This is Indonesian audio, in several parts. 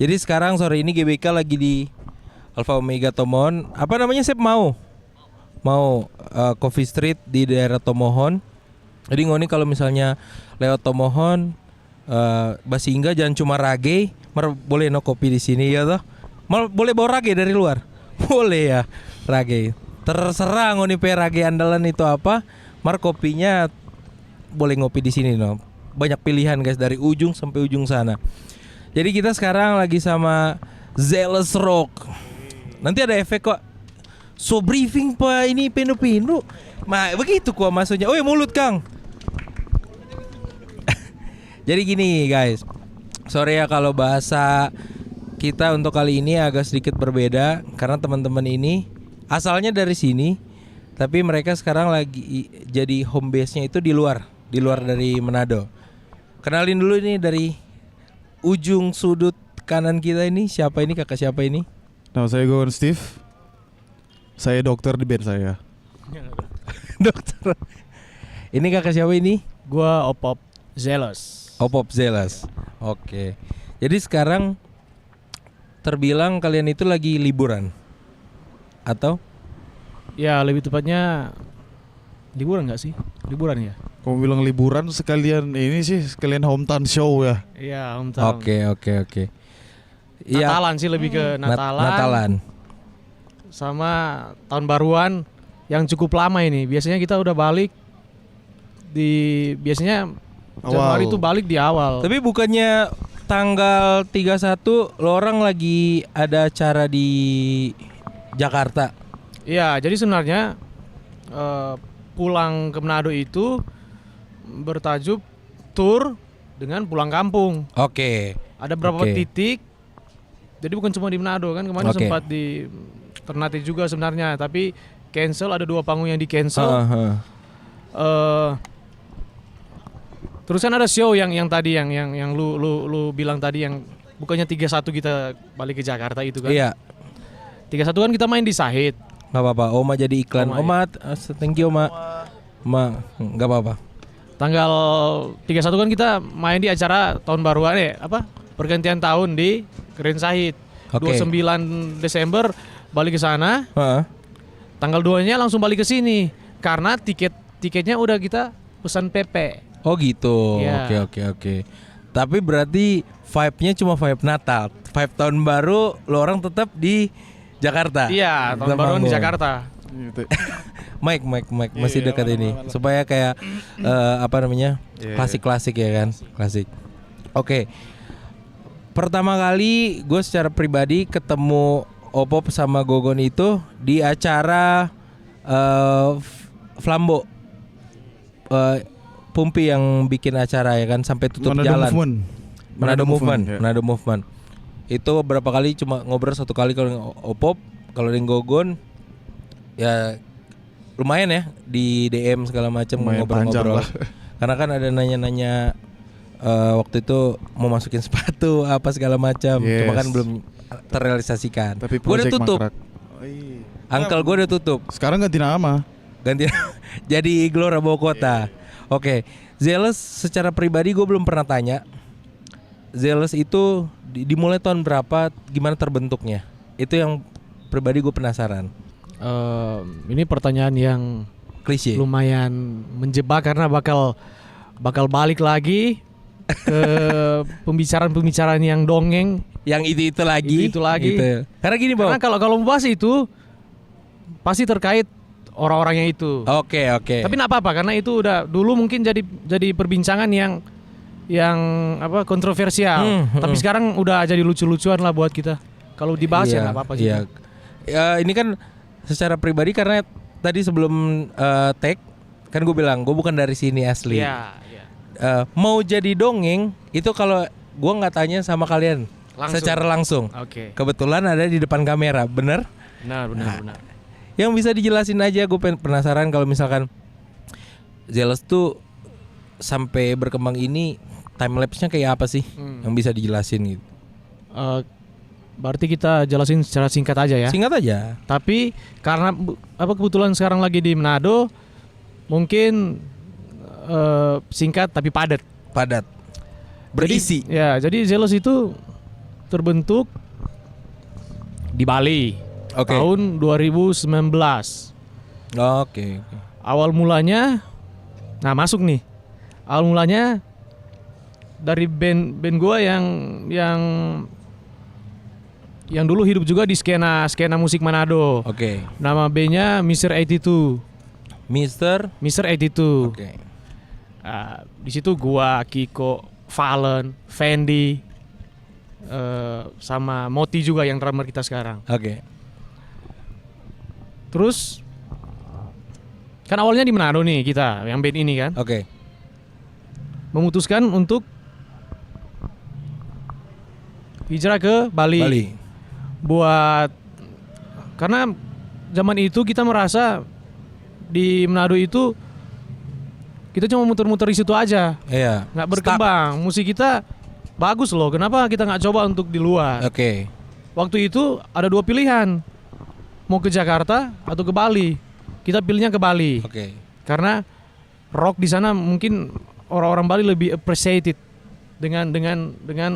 Jadi sekarang sore ini GBK lagi di Alfa Omega Tomohon. Apa namanya Sep? Mau Coffee Street di daerah Tomohon. Jadi ngoni kalau misalnya lewat Tomohon, Basingga jangan cuma rage, boleh no kopi di sini ya toh. Boleh bawa rage dari luar. Boleh ya rage. Terserah ngoni pe rage andalan itu apa. Kopinya boleh ngopi di sini no. Banyak pilihan guys dari ujung sampai ujung sana. Jadi kita sekarang lagi sama Zealous Rock. Nanti ada efek kok. So briefing pa ini pinu-pinu. Begitu kok maksudnya. Oh ya mulut Kang. Jadi gini guys. Sorry ya kalau bahasa kita untuk kali ini agak sedikit berbeda. Karena teman-teman ini asalnya dari sini, tapi mereka sekarang lagi jadi home base-nya itu di luar dari Manado. Kenalin dulu ini dari ujung sudut kanan kita ini. Siapa ini, kakak siapa ini? Nama saya Gogon Steve. Saya dokter di band saya. Dokter. Ini kakak siapa ini? Gua Opop Zealous. Opop Zealous. Oke. Jadi sekarang terbilang kalian itu lagi liburan atau? Ya lebih tepatnya liburan nggak sih? Liburan ya. Kamu bilang liburan sekalian ini sih, sekalian hometown show ya. Iya hometown. Oke. Iya. Natalan sih lebih ke Natalan. Sama tahun baruan yang cukup lama ini. Biasanya kita udah balik biasanya Januari itu balik di awal. Tapi bukannya tanggal 31 lo orang lagi ada acara di Jakarta? Iya, jadi sebenarnya pulang ke Manado itu bertajuk tour dengan pulang kampung. Oke. Ada beberapa titik. Jadi bukan cuma di Manado kan, kemarin sempat di Ternate juga sebenarnya, tapi cancel, ada 2 panggung yang di cancel. Terus kan ada show yang tadi yang lu bilang tadi yang bukannya 31 kita balik ke Jakarta itu kan. Iya. 31 kan kita main di Sahid. Enggak apa-apa, Oma jadi iklan. Oma, thank you Oma. Oma, enggak apa-apa. Tanggal 31 kan kita main di acara tahun baruan pergantian tahun di Grand Sahid. 29 Desember balik ke sana. Tanggal 2-nya langsung balik ke sini karena tiketnya udah kita pesan PP. Oh gitu. Ya. Oke. Tapi berarti vibe-nya cuma vibe Natal. Vibe tahun baru lo orang tetap di Jakarta. Iya, tahun baru di Jakarta. Mike masih dekat ini supaya kayak klasik-klasik ya kan, klasik. Oke. Pertama kali gue secara pribadi ketemu Opop sama Gogon itu di acara Flambo. Pumpi yang bikin acara ya kan sampai tutup jalan. Manado Movement. Itu berapa kali cuma ngobrol 1 kali kalau Opop, kalau dengan Gogon ya lumayan ya di DM segala macam ngobrol-ngobrol. Karena kan ada nanya-nanya waktu itu mau masukin sepatu apa segala macam, cuma kan belum terrealisasikan. Tapi gue udah tutup. Uncle gue udah tutup. Sekarang ganti nama. Jadi Gelora Bawah Kota. Oke. Zealous secara pribadi gue belum pernah tanya. Zealous itu dimulai tahun berapa? Gimana terbentuknya? Itu yang pribadi gue penasaran. Ini pertanyaan yang klise, lumayan menjebak karena bakal balik lagi ke pembicaraan yang dongeng, yang itu lagi. Gitu. Karena gini, Bang. Karena kalau membahas itu pasti terkait orang-orangnya itu. Oke. Tapi enggak apa-apa karena itu udah dulu mungkin jadi perbincangan yang kontroversial. Tapi sekarang udah jadi lucu-lucuan lah buat kita. Kalau dibahas ya enggak apa-apa juga. Ya, ini kan secara pribadi karena tadi sebelum tag kan gue bilang gue bukan dari sini asli. Iya. Mau jadi dongeng itu kalau gue nggak tanya sama kalian secara langsung. Oke. Kebetulan ada di depan kamera, bener? Benar. Yang bisa dijelasin aja, gue penasaran kalau misalkan Zealous tuh sampai berkembang ini time lapse-nya kayak apa sih? Yang bisa dijelasin gitu. Berarti kita jelasin secara singkat aja ya. Singkat aja. Tapi karena kebetulan sekarang lagi di Manado, mungkin singkat tapi padat. Berisi. Jadi Zealous itu terbentuk di Bali Oke. tahun 2019. Oke. Awal mulanya, nah masuk nih. Awal mulanya dari band gue yang dulu hidup juga di skena musik Manado. Oke. Nama bandnya Mr. 82. Mr. 82. Oke. Di situ gua, Kiko, Valen, Fendi, sama Moti juga yang drummer kita sekarang. Oke. Terus kan awalnya di Manado nih kita, yang band ini kan, Oke. memutuskan untuk hijrah ke Bali. Karena zaman itu kita merasa di Manado itu kita cuma muter-muter di situ aja, Iya. nggak berkembang. Musik kita bagus loh, kenapa kita nggak coba untuk di luar? Oke. Waktu itu ada 2 pilihan, mau ke Jakarta atau ke Bali. Kita pilihnya ke Bali Oke. karena rock di sana mungkin orang-orang Bali lebih appreciated dengan Musiknya dengan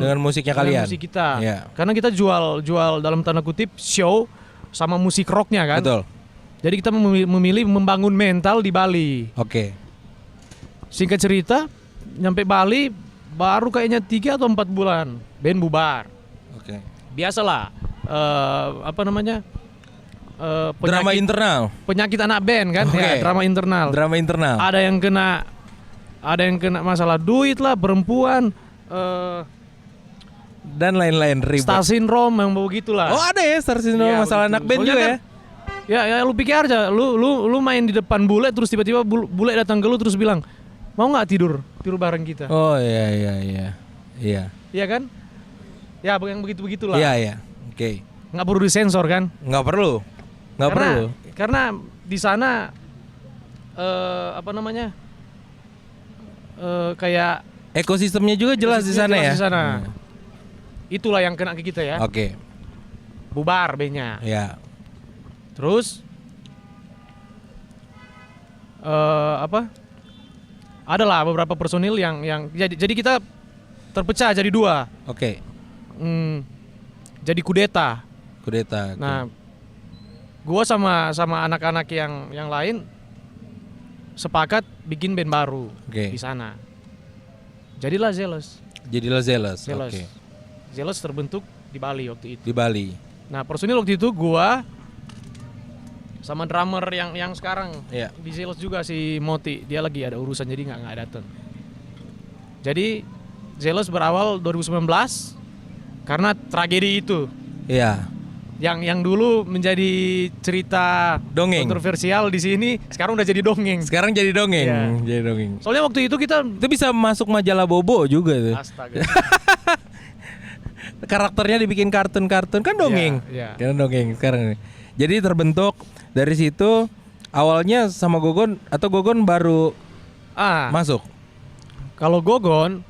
kalian. musik kita. Iya. Karena kita jual dalam tanda kutip show sama musik rocknya kan. Betul. Jadi kita memilih membangun mental di Bali. Oke. Singkat cerita, nyampe Bali baru kayaknya 3 atau 4 bulan band bubar. Oke. Biasalah, Drama internal. penyakit anak band kan, Oke. ya, drama internal. Drama internal. Ada yang kena masalah duit lah, perempuan, Dan lain-lain ribet. star syndrome yang begitulah. Oh, ada ya Star Syndrome Iya, masalah begitu. anak band Soalnya juga kan, ya lu pikir aja, lu main di depan bule terus tiba-tiba bule datang ke lu terus bilang, "Mau nggak tidur bareng kita?" ya. Oh, iya. Iya. Iya kan? Ya, yang begitu-begitulah. Iya. Oke. Nggak perlu disensor kan? Nggak perlu. Karena di sana kayak Ekosistemnya juga jelas di sana ya. Di sana. Itulah yang kena ke kita ya. Oke. Bubar bandnya. Ya. Terus adalah beberapa personil yang jadi kita terpecah jadi 2. Oke. Jadi kudeta. Kudeta. Oke. Nah, gua sama anak-anak yang lain sepakat bikin band baru Oke. di sana. Jadilah Zealous. Jadilah Zealous. Oke. Zealous terbentuk di Bali waktu itu. Di Bali. Nah, personil waktu itu gua sama drummer yang sekarang Iya. di Zealous juga, si Moti. Dia lagi ada urusan jadi nggak datang. Jadi Zealous berawal 2019 karena tragedi itu. Iya. Yang dulu menjadi cerita Dongeng. kontroversial di sini sekarang udah jadi dongeng. Sekarang jadi dongeng. Iya. Jadi dongeng. Soalnya waktu itu kita Itu bisa masuk majalah Bobo juga tuh. astaga. Karakternya dibikin kartun-kartun kan dongeng. Iya, iya. Kan dongeng sekarang ini. Jadi terbentuk dari situ awalnya sama Gogon atau Gogon baru masuk. Kalau Gogon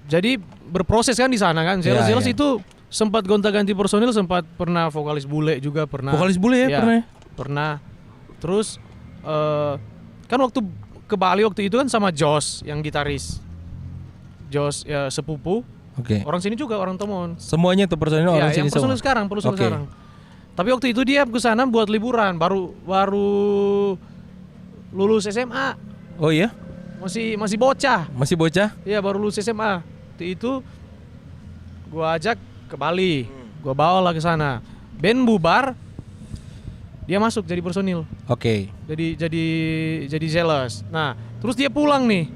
jadi berproses kan di sana kan. Iya, Zealous iya. itu sempat gonta-ganti personil, sempat pernah vokalis bule juga pernah. Vokalis bule ya, Iya, pernah. Pernah. Terus kan waktu ke Bali waktu itu kan sama Jos yang gitaris. Jos ya, sepupu. Oke. Orang sini juga, orang Tomon. Semuanya tuh personil orang Ya, sini yang personil semua. sekarang, personil Oke. sekarang. Tapi waktu itu dia ke sana buat liburan, baru lulus SMA. Oh iya? Masih bocah. Masih bocah? Iya, baru lulus SMA. Waktu itu gua ajak ke Bali. Gua bawa lah ke sana. Band bubar, dia masuk jadi personil. Oke. Jadi Zealous. Nah, terus dia pulang nih.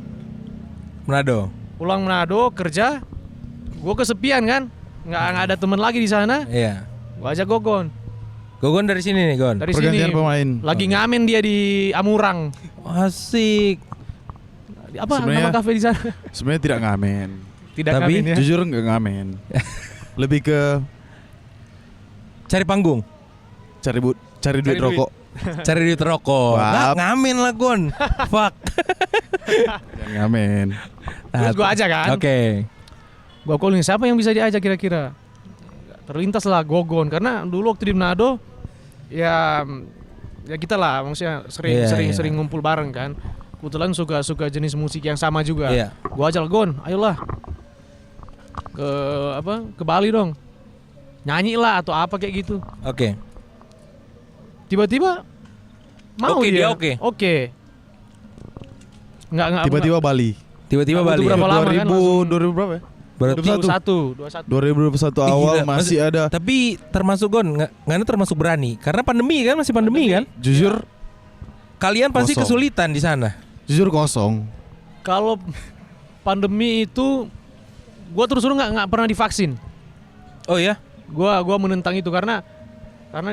Manado. Pulang Manado kerja. Gua kesepian kan? Nggak ada teman lagi di sana. Iya. Gua ajak Gogon. Gogon dari sini nih, Gon. Dari sini. Pergantian pemain. Lagi ngamen dia di Amurang. Asik. Apa Sebenarnya- nama kafe di sana? Sebenarnya tidak ngamen. Tidak Tapi ngamen ya. Jujur nggak ngamen. Lebih ke Cari panggung. cari duit Cari duit. rokok. Cari duit rokok. Wap. Nggak, ngamen lah, Gon. Fuck. Jangan ngamen. Terus gua ajak kan. Oke. Gua calling siapa yang bisa diajak kira-kira. Terlintas lah Gogon karena dulu waktu di Manado ya kita lah maksudnya sering ngumpul bareng kan. Kebetulan suka jenis musik yang sama juga. Iya. Gua ajak Gon, ayolah. ke Bali dong. Nyanyi lah atau apa kayak gitu. Oke. Tiba-tiba mau Oke, dia dia. oke. Oke. Enggak Tiba-tiba Bali. Tiba-tiba Nggak Bali. butuh berapa lama kan, 2000 berapa ya? Berarti 21 2021 awal Gila, masih ada. Tapi termasuk Ngana termasuk berani karena pandemi kan, masih pandemi kan. Jujur Kalian pasti Kosong. kesulitan di sana. jujur kosong. Kalau pandemi itu gua terus nggak pernah divaksin. Oh ya? Gua menentang itu karena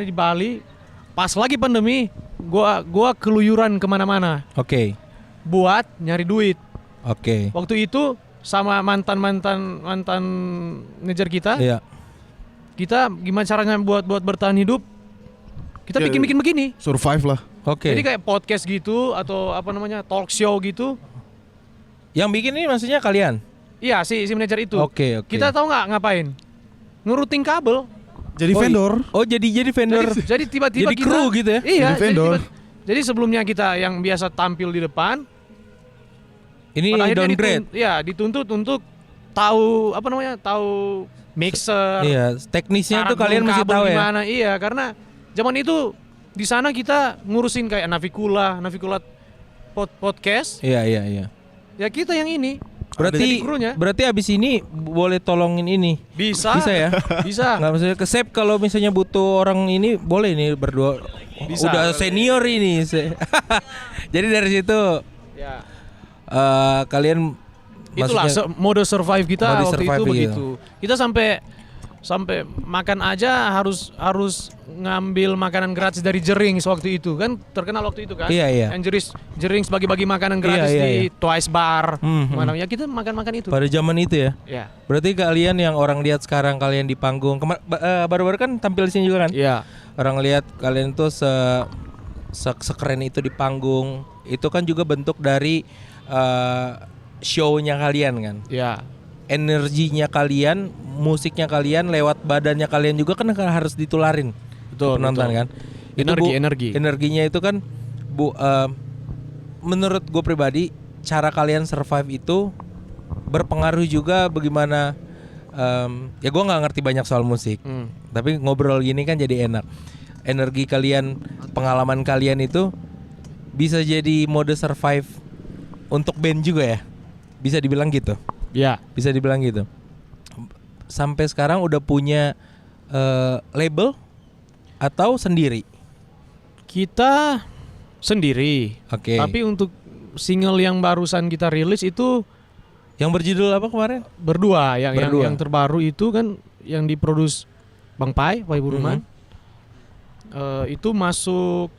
di Bali pas lagi pandemi gua keluyuran kemana-mana Oke. buat nyari duit. Oke. Waktu itu sama mantan manajer kita, Iya. kita gimana caranya buat bertahan hidup? Kita Ya, bikin begini. Survive lah. Oke. Jadi kayak podcast gitu atau apa namanya talk show gitu. Yang bikin ini maksudnya kalian? Iya si manajer itu. Oke. Kita tahu nggak ngapain? Ngeruting kabel. Jadi vendor. Oh jadi vendor. Jadi tiba-tiba Jadi kita, kru gitu ya? Iya. Jadi vendor. Jadi sebelumnya kita yang biasa tampil di depan, Ini pada akhirnya downgrade. dituntut untuk tahu apa namanya? Tahu mixer. Iya, teknisnya tuh cara kalian gulung mesti kabel tahu ya. gimana. Iya, karena zaman itu di sana kita ngurusin kayak Navicula podcast. Iya. Ya kita yang ini. Berarti Jadi krunya. berarti abis ini boleh tolongin ini. Bisa. Bisa ya? Bisa. Nggak maksudnya ke Sep kalau misalnya butuh orang ini boleh nih berdua. Bisa. Udah senior ini. Jadi dari situ Ya. kalian Itulah maksudnya mode survive kita Mode waktu survive itu gitu. begitu. Kita sampai makan aja harus ngambil makanan gratis dari Jerings waktu itu kan, terkenal waktu itu kan. Iya. Yang Jerings bagi-bagi makanan gratis Iya. di Twice Bar. Mhm. Mana ya kita makan itu. pada zaman itu ya. Ya. Berarti kalian yang orang lihat sekarang kalian di panggung baru-baru kan tampil di sini juga kan? Iya. Orang lihat kalian tuh sekeren itu di panggung. Itu kan juga bentuk dari show-nya kalian kan. Iya. Energinya kalian, musiknya kalian lewat badannya kalian juga kan harus ditularin Betul, ke penonton betul. kan. Itu, Energi. Energinya itu kan menurut gue pribadi cara kalian survive itu berpengaruh juga bagaimana ya gue nggak ngerti banyak soal musik. Tapi ngobrol gini kan jadi enak. Energi kalian, pengalaman kalian itu bisa jadi mode survive untuk band juga ya. Bisa dibilang gitu. Ya. Bisa dibilang gitu. Sampai sekarang udah punya label atau sendiri? Kita sendiri. Oke. Tapi untuk single yang barusan kita rilis itu Yang berjudul apa kemarin? berdua. Berdua. Yang terbaru itu kan yang diproduksi Bang Pai Buruman. Itu masuk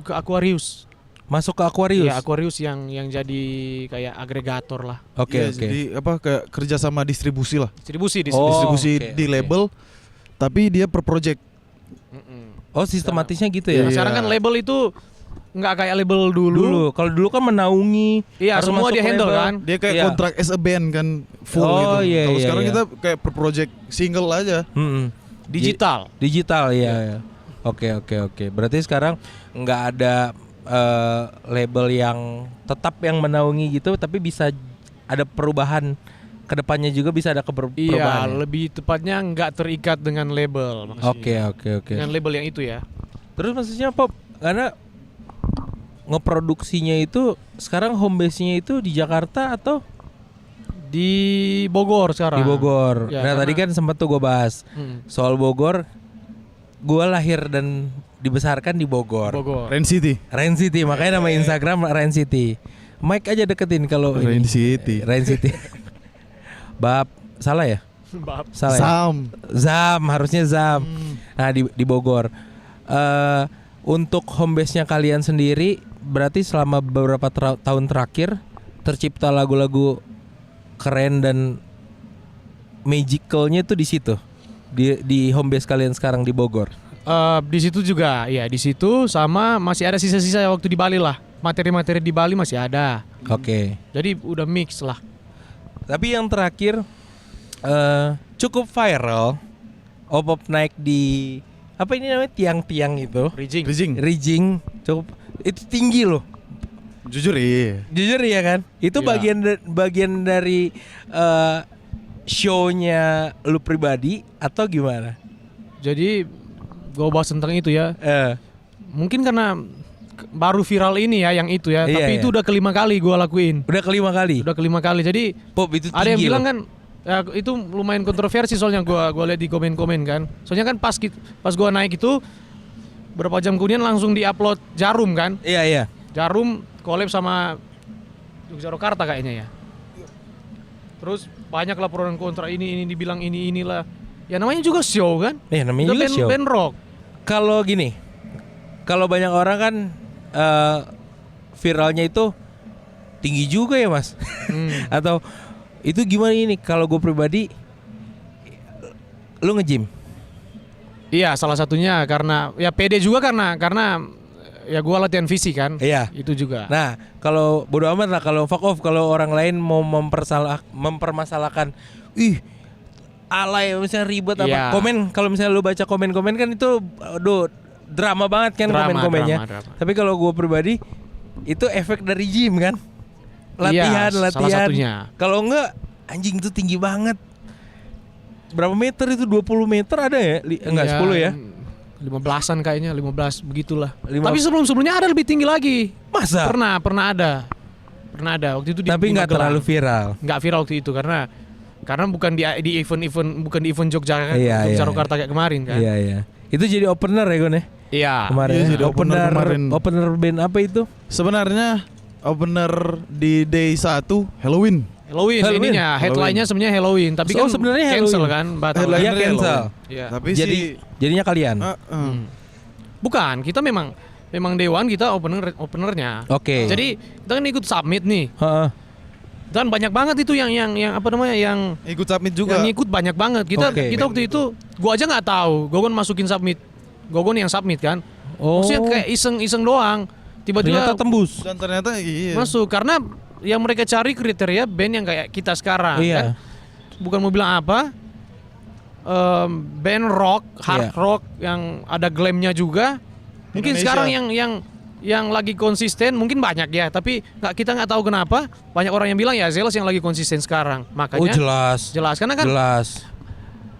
ke Aquarius. Masuk ke Aquarius. Iya, Aquarius yang jadi kayak agregator lah. Oke, Iya, oke. Jadi apa kayak kerja sama distribusi lah. Distribusi Oh, Distribusi oke, di oke. label tapi dia per project. Oh, sistematisnya gitu ya. Nah, sekarang kan label itu nggak kayak label dulu. Kalau dulu kan menaungi. Iya, harus semua masuk dia handle label. kan. Dia kayak Iya. kontrak as a band kan full Oh, gitu. iya, Kalau iya, sekarang iya. kita kayak per project single aja. Digital. Digital ya. Oke. Berarti sekarang nggak ada label yang tetap yang menaungi gitu, tapi bisa ada perubahan kedepannya juga bisa ada Iya, perubahan. ya? lebih tepatnya nggak terikat dengan label maksudnya. Oke. Dengan label yang itu ya. Terus maksudnya Pop, karena ngeproduksinya itu sekarang home base-nya itu di Jakarta atau Di Bogor sekarang. di Bogor? Ya, Nah, karena- tadi kan sempat tuh gue bahas soal Bogor. Gue lahir dan dibesarkan di Bogor. Rain City. Rain City, makanya nama Instagram Rain City. Mic aja deketin kalau Rain ini. City. Rain City. Bab, salah ya? Bab. Salah. Ya? Sam. Zam, harusnya Zam. Nah, di Bogor. Untuk home base-nya kalian sendiri, berarti selama beberapa tahun terakhir tercipta lagu-lagu keren dan magicalnya tuh di situ. Di home base kalian sekarang di Bogor. Di situ juga, ya di situ sama masih ada sisa-sisa waktu di Bali lah. Materi-materi di Bali masih ada. Oke. Jadi udah mix lah. Tapi yang terakhir cukup viral. Opop naik di apa ini namanya tiang-tiang itu. Rigging. Rigging cukup itu tinggi loh. Jujur iya. Jujur ya kan? Itu Iya. bagian dari show-nya lu pribadi atau gimana? Jadi gue bahas tentang itu ya. Mungkin karena baru viral ini ya yang itu ya. Iya, Tapi itu iya. udah kelima kali gue lakuin. Udah kelima kali. Udah kelima kali. Jadi Pop itu ada yang tinggi bilang loh. kan ya, itu lumayan kontroversi soalnya gue lihat di komen-komen kan. Soalnya kan pas gue naik itu berapa jam kemudian langsung diupload Jarum kan. Iya iya. Jarum collab sama Yogyakarta kayaknya ya. Terus banyak laporan kontra ini dibilang inilah. Ya namanya juga show kan. Iya namanya Udah juga show. band rock. Kalau gini, kalau banyak orang kan viralnya itu tinggi juga ya mas. Atau itu gimana ini? Kalau gue pribadi, lu nge-gym? Iya, salah satunya karena ya pede juga karena ya gua latihan fisik kan. Iya. Itu juga. Nah, kalau bodo amat lah kalau fuck off kalau orang lain mau mempermasalahkan, alay misalnya ribet apa. Iya. Komen kalau misalnya lu baca komen-komen kan itu aduh drama banget kan Drama, komen-komennya. drama. Tapi kalau gue pribadi itu efek dari gym kan. Iya, Latihan. salah satunya. Kalau enggak anjing itu tinggi banget. Berapa meter itu? 20 meter ada ya? Enggak, 10 ya? 15-an kayaknya, 15 begitulah. 15. Tapi sebelumnya ada lebih tinggi lagi. Masa? Pernah ada. Pernah ada waktu itu di Tapi enggak Magelang. terlalu viral. Enggak viral waktu itu karena bukan di event bukan di event Iya, Yogyakarta kayak kemarin kan. Iya, iya. Itu jadi opener ya, Gon ya? Iya. Kemarin. Iya, ya? jadi opener kemarin. Opener band apa itu? Sebenarnya opener di day 1 Halloween. Halloween ininya, headline-nya sebenarnya Halloween, tapi Oh, kan sebenarnya cancel Halloween. kan, batal. Headline- Iya cancel. Halloween. Iya. Tapi Jadinya kalian. Bukan, kita memang Dewan kita openernya. Oke. Jadi kita kan ikut submit nih. Heeh. Dan banyak banget itu yang apa namanya yang ikut submit juga. ikut banyak banget. Kita Oke. waktu itu gua aja nggak tahu. Gogon masukin submit. Gogon yang submit kan. Oh. Maksudnya kayak iseng-iseng doang. Tiba-tiba Ternyata tembus. Dan ternyata iya. masuk karena yang mereka cari kriteria band yang kayak kita sekarang Iya. kan. Bukan mau bilang apa. Band rock, Iya. hard rock yang ada glamnya juga. Mungkin Indonesia. sekarang yang lagi konsisten mungkin banyak ya, tapi kita nggak tahu kenapa banyak orang yang bilang ya Zealous yang lagi konsisten sekarang. Oh Makanya jelas. karena kan Jelas.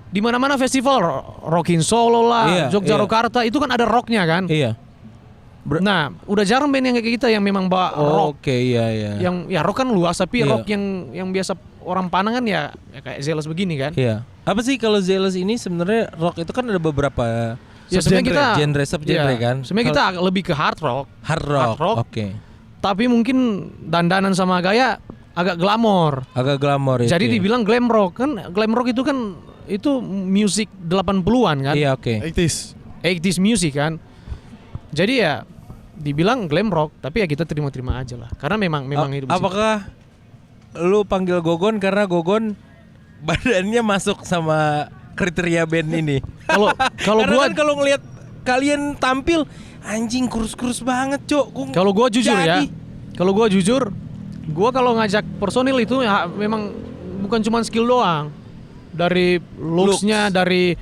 di mana-mana festival Rockin Solo lah, Iya, Yogyakarta itu kan ada rocknya kan. Iya. Nah, udah jarang band yang kayak kita yang memang bawa rock. Oke, iya iya. Yang ya rock kan luas tapi Iya. rock yang biasa orang pandang kan ya kayak Zealous begini kan. Iya. Apa sih kalau Zealous ini sebenarnya rock itu kan ada beberapa Ya sebenarnya kita genre subgenre kan. Sebenarnya kita lebih ke hard rock. Hard rock. Hard rock. Oke. Tapi mungkin dandanan sama gaya agak glamor. Agak glamor itu. Jadi ya. dibilang glam rock kan glam rock itu kan itu musik 80-an kan. Iya, oke. 80s. 80s music kan. Jadi ya dibilang glam rock tapi ya kita terima-terima aja lah. Karena memang hidup di situ. Apakah lu panggil Gogon karena Gogon badannya masuk sama kriteria band ini? Kalau Karena gua kan kalau ngelihat kalian tampil anjing kurus-kurus banget, Cok. kalau gua jujur Jadi. ya. Kalau gua jujur, gua kalau ngajak personil itu ya memang bukan cuma skill doang. Dari looks-nya, dari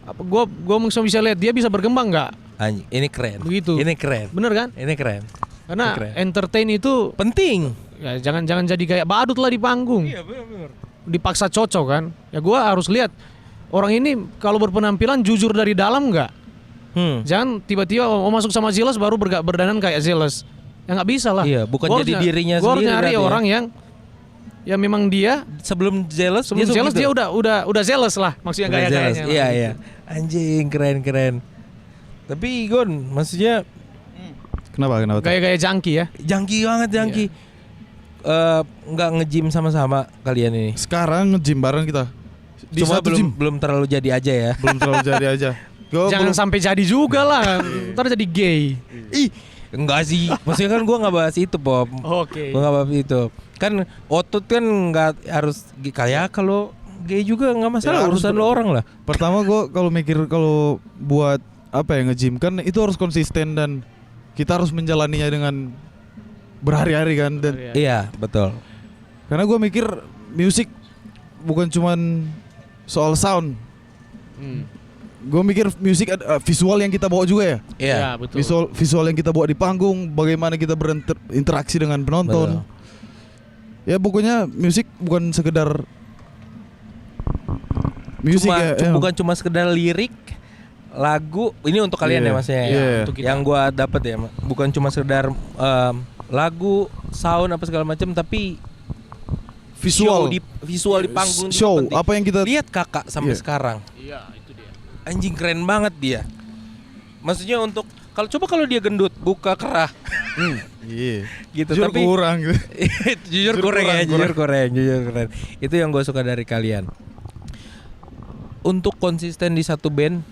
apa gua bisa lihat dia bisa berkembang nggak? Anjing, ini keren. Begitu. Ini keren. Bener kan? Ini keren. Karena Keren. entertain itu Penting. ya jangan jadi kayak badut lah di panggung. Iya, benar. Dipaksa cocok kan. Ya gua harus lihat orang ini kalau berpenampilan jujur dari dalam nggak? Jangan tiba-tiba masuk sama Zealous baru berdandan kayak Zealous. Ya nggak bisa lah. Iya, bukan Gua jadi harus dirinya gua harus sendiri nyari berarti ya. orang yang ya memang dia Sebelum Zealous sebelum tuh Zealous gitu? dia udah Zealous lah maksudnya Udah gaya-gayanya. Zealous. Iya, iya. Anjing, keren. Tapi Gon, maksudnya Kenapa tuh? Gaya-gaya junkie ya. jangki banget, jangki. Nggak nge-gym sama-sama kalian ini. Sekarang nge-gym bareng kita. Di Cuma satu gym. belum terlalu jadi aja ya. Belum terlalu jadi aja. Gua Jangan belum- sampai jadi juga lah. Ntar jadi gay. Ih, enggak sih. Maksudnya kan gua nggak bahas itu, Pop. Oke. Gua nggak bahas itu. Kan otot kan nggak harus kayak kalau gay juga nggak masalah, Ya, harus urusan lo orang lah. Pertama gue kalau mikir kalau buat apa ya nge-gym kan itu harus konsisten dan kita harus menjalaninya dengan berhari-hari kan dan Iya. Iya, betul. karena gue mikir musik bukan cuman soal sound. Gue mikir musik ada visual yang kita bawa juga ya. Iya. Ya, betul. Visual yang kita bawa di panggung, bagaimana kita berinteraksi dengan penonton. Betul. Ya pokoknya musik bukan sekedar Musik ya, bukan cuma sekedar lirik lagu ini untuk kalian ya maksudnya ya. Untuk kita. Yang gua dapat ya bukan cuma sekedar lagu, sound apa segala macam tapi visual visual di panggung itu show penting. apa yang kita Lihat Kakak sampai sekarang. Iya, itu dia. Anjing keren banget dia. Maksudnya untuk kalau dia gendut buka kerah. Iya. Gitu Jujur tapi kurang gitu. jujur kurang. Itu yang gue suka dari kalian. Untuk konsisten di satu band,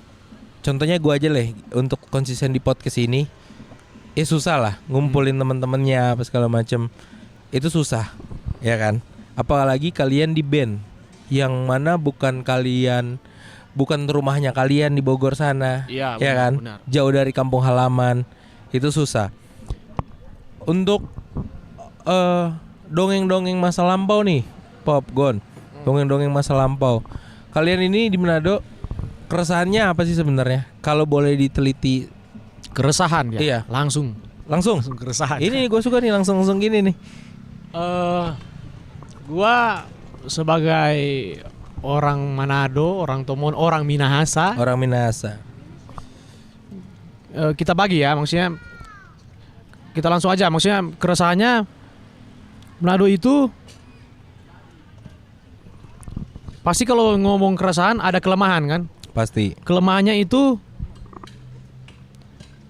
contohnya gue aja lah, untuk konsisten di podcast ini, susah lah ngumpulin teman-temannya apa segala macem. Itu susah, ya kan? Apalagi kalian di band yang mana bukan rumahnya kalian di Bogor sana, Iya, ya kan? benar. Jauh dari kampung halaman, itu susah. Untuk dongeng-dongeng masa lampau nih, Pop Gon, dongeng-dongeng masa lampau. Kalian ini di Manado keresahannya apa sih sebenarnya? Kalau boleh diteliti, Keresahan ya. Iya. Langsung langsung. keresahan. Ini gue suka nih langsung gini nih. Gua sebagai orang Manado, orang Tomon, orang Minahasa, Orang Minahasa. kita bagi ya, maksudnya kita langsung aja, maksudnya keresahannya Manado itu pasti kalau ngomong keresahan ada kelemahan kan. Pasti. Kelemahannya itu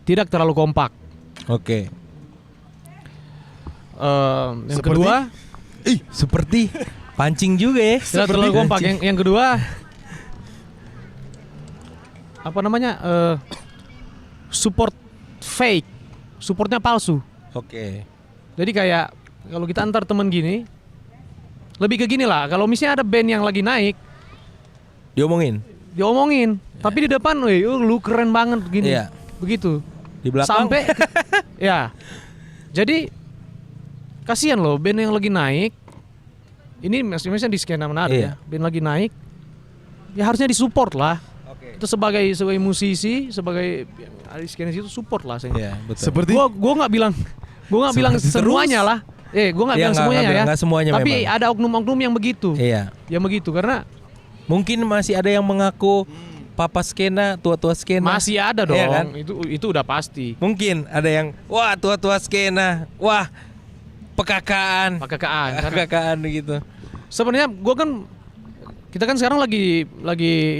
tidak terlalu kompak. Oke. Yang Seperti? kedua Seperti pancing juga ya. tidak terlalu kompak. Yang kedua apa namanya? Support fake, supportnya palsu. Oke. Jadi kayak kalau kita antar temen gini, lebih ke gini lah. Kalau misalnya ada band yang lagi naik, diomongin, tapi di depan, lu keren banget gini, Iya. begitu. Di belakang Sampai, ya. Jadi kasihan loh band yang lagi naik. Ini misalnya di skena Manado Iya. ya, band lagi naik, ya harusnya disupport lah. Oke. Itu sebagai musisi, sebagai di skena situ support lah saya. Iya, betul. Seperti Gua nggak bilang Seperti semuanya lah. Gua nggak Iya, bilang semuanya ya. nggak semuanya Tapi memang. ada oknum-oknum yang begitu. Iya. Yang begitu karena Mungkin masih ada yang mengaku papa skena, tua-tua skena. masih ada dong. Iya kan? Itu udah pasti. Mungkin ada yang wah tua-tua skena, wah pekakaan, Pakakaan. Karena pekakaan gitu. sebenarnya kita kan sekarang lagi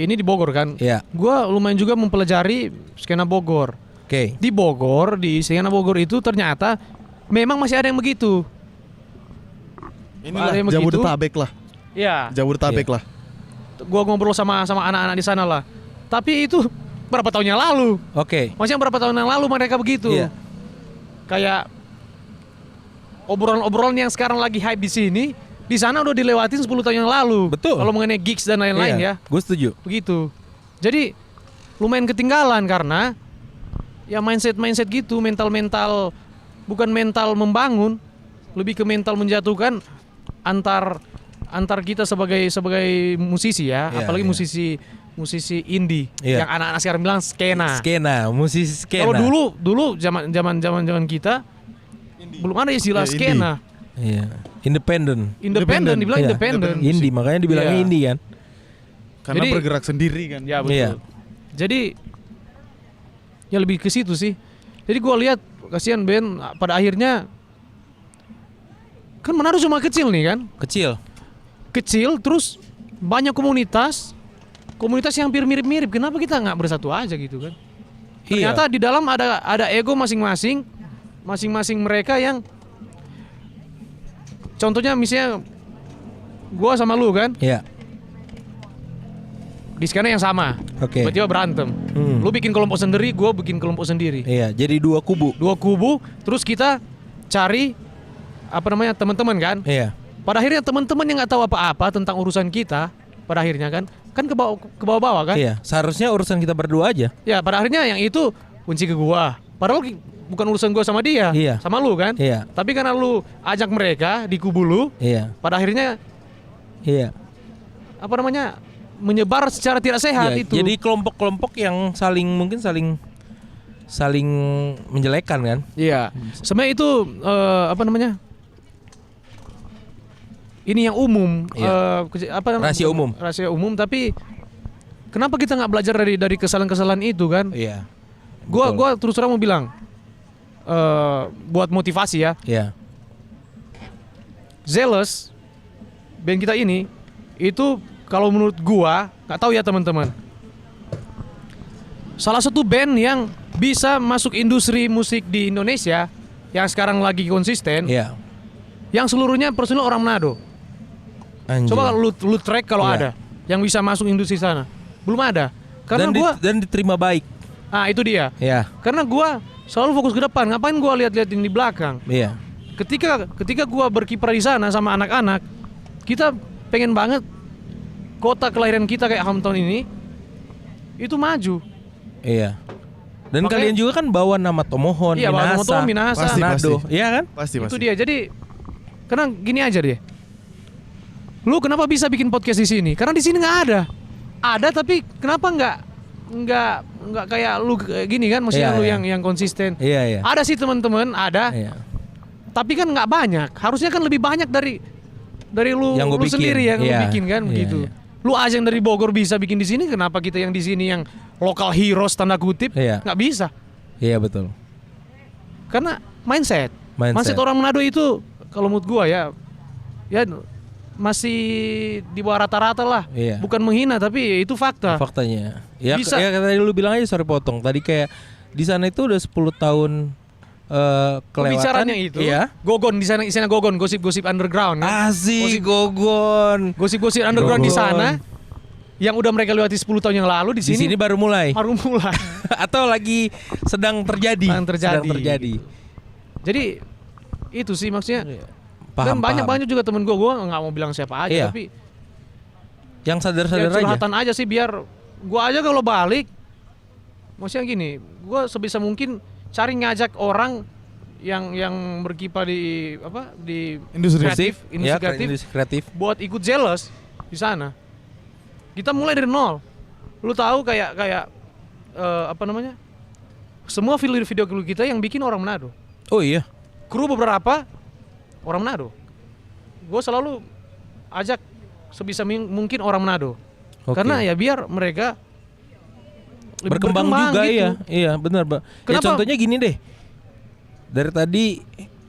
ini di Bogor kan. Iya. Gua lumayan juga mempelajari skena Bogor. Oke. Di Bogor, di skena Bogor itu ternyata memang masih ada yang begitu. inilah Ada yang begitu. Jabodetabek lah. Iya. Jabodetabek Iya. lah. Gua ngobrol sama anak-anak di sana lah. Tapi itu berapa tahun yang lalu? Oke. Maksudnya berapa tahun yang lalu mereka begitu. Iya. Kayak obrolan-obrolan yang sekarang lagi hype di sini, di sana udah dilewatin 10 tahun yang lalu. Betul. Kalau mengenai gigs dan lain-lain ya. Gue setuju. Begitu. Jadi lumayan ketinggalan karena ya mindset gitu, mental bukan mental membangun, lebih ke mental menjatuhkan antar kita sebagai musisi ya, Iya, apalagi iya. musisi indie Iya. yang anak-anak sekarang bilang skena. Musisi skena. Kalau dulu zaman kita belum ada istilah Ya, skena. Iya. Independen. Independen dibilang Iya. independen. Indie, makanya dibilangnya Iya. indie kan. Karena Jadi- bergerak sendiri kan. Ya betul. Iya. Jadi ya lebih ke situ sih. Jadi gua lihat kasihan band pada akhirnya kan Manado cuma kecil nih kan. Kecil terus banyak komunitas yang hampir mirip-mirip. Kenapa kita nggak bersatu aja gitu kan? Ternyata di dalam ada ego masing-masing mereka yang contohnya misalnya gua sama lu kan Iya. di skena yang sama. Oke. Tiba-tiba berantem. Lu bikin kelompok sendiri, gua bikin kelompok sendiri. Iya, jadi dua kubu. Dua kubu, terus kita cari teman-teman kan. Iya. Pada akhirnya teman-teman yang nggak tahu apa-apa tentang urusan kita, pada akhirnya kan ke bawah-bawah kan. Iya, seharusnya urusan kita berdua aja. Ya pada akhirnya yang itu kunci ke gua. Padahal bukan urusan gua sama dia, Iya. sama lu kan. Iya. Tapi karena lu ajak mereka di kubu lu, Iya. pada akhirnya Iya. menyebar secara tidak sehat Iya, itu. jadi kelompok-kelompok yang mungkin saling menjelekan kan? Iya. Sebenarnya itu ini yang umum, Iya. Rahasia umum. Rahasia umum, tapi Kenapa kita nggak belajar dari kesalahan-kesalahan itu kan? Iya. Gua terus terang mau bilang, buat motivasi ya. Iya. Zealous, band kita ini itu kalau menurut gua, nggak tahu ya teman-teman, salah satu band yang bisa masuk industri musik di Indonesia yang sekarang lagi konsisten, Iya. yang seluruhnya personil orang Manado. Anjir. Coba lu track kalau Iya. ada yang bisa masuk industri sana, belum ada. Karena dan diterima baik. itu dia. Iya. Karena gua selalu fokus ke depan, ngapain gua lihat-liatin di belakang? Iya. Ketika gua berkiprah di sana sama anak-anak, kita pengen banget kota kelahiran kita kayak hometown ini itu maju. Iya. Dan Makanya- kalian juga kan bawa nama Tomohon, Iya, bawa nama Minasa, Tomohon, Minasa. Pasti, Manado, iya kan? Pasti. Itu dia. Jadi karena gini aja deh. Lu kenapa bisa bikin podcast di sini? Karena di sini nggak ada. Ada tapi kenapa nggak kayak lu kayak gini kan? Maksudnya Iya, lu iya. yang konsisten. Iya, iya. Ada sih teman-teman, ada. Iya. Tapi kan nggak banyak. Harusnya kan lebih banyak dari lu, Yang gua lu bikin. sendiri yang lu Iya. bikin kan Iya, begitu. iya. Lu aja yang dari Bogor bisa bikin di sini, kenapa kita yang di sini yang lokal heroes tanda kutip Iya. nggak bisa? Iya, betul. Karena mindset Mindset. orang Manado itu kalau menurut gua ya masih di bawah rata-rata lah. Iya. Bukan menghina tapi itu fakta. Faktanya. Ya, Bisa. ya tadi lu bilang aja, sorry potong. Tadi kayak di sana itu udah 10 tahun kelewatan. Pembicaranya itu Iya. Gogon di sana Gogon, gosip-gosip underground kan. Asik, Gogon. Gosip-gosip underground di Gogon. sana yang udah mereka lewati 10 tahun yang lalu Di sini baru mulai. baru mulai. Atau lagi sedang terjadi. Sedang terjadi. Sedang Jadi itu sih maksudnya. Paham, Dan banyak paham. juga temen gue nggak mau bilang siapa aja Iya. tapi Yang ya sadar-sadar aja. curhatan aja sih biar gue aja kalau balik, maksudnya gini, gue sebisa mungkin cari ngajak orang yang berkiprah di Industri kreatif, Ya, industri kreatif, industri kreatif. buat ikut Zealous di sana. Kita mulai dari nol. Lu tahu kayak semua video klip kita yang bikin orang Manado. Oh iya. Kru beberapa orang Manado. Gue selalu ajak sebisa mungkin orang Manado. Oke. Karena ya biar mereka lebih Berkembang juga gitu. iya. Iya, benar, Mbak. Ya Kenapa? contohnya gini deh. Dari tadi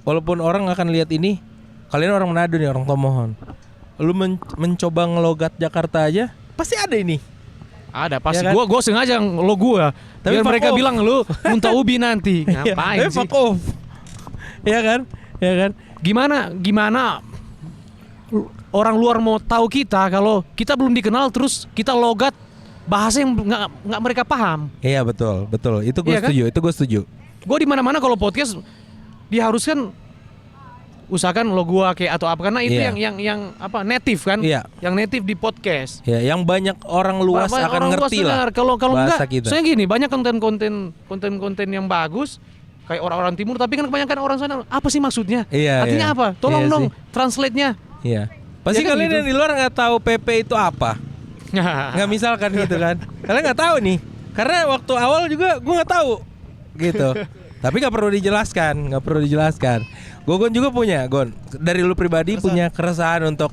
walaupun orang akan lihat ini, kalian orang Manado nih, orang Tomohon. Lu mencoba ngelogat Jakarta aja, pasti ada ini. Ada pasti. Ya kan? Gue sengaja lo gue. Tapi Biar fuck mereka off. bilang lu muntah ubi nanti. Ngapain Iya, sih? fuck off. Iya kan? Iya kan? Gimana orang luar mau tahu kita kalau kita belum dikenal terus kita logat bahasa yang nggak mereka paham. Iya, betul, betul. Itu gue Iya kan? setuju, itu gue setuju. Gue di mana-mana kalau podcast diharuskan usahakan lo gua kayak atau apa karena itu Iya. yang apa native kan? Iya. Yang native di podcast. Ya, yang banyak orang luas Banyak akan orang luas ngerti lah. dengar. Kalau bahasa enggak, kita. soalnya gini banyak konten yang bagus kayak orang-orang timur tapi kan kebanyakan orang sana apa sih maksudnya? Iya, Artinya iya. apa? Tolong Iya dong sih. translate-nya. Iya. Pasti Ya kan kalian gitu. yang di luar nggak tahu PP itu apa. Nggak misalkan gitu kan. Kalian nggak tahu nih. Karena waktu awal juga gue nggak tahu. Gitu. Tapi nggak perlu dijelaskan. Gogon juga punya, Gon. Dari lu pribadi punya keresahan untuk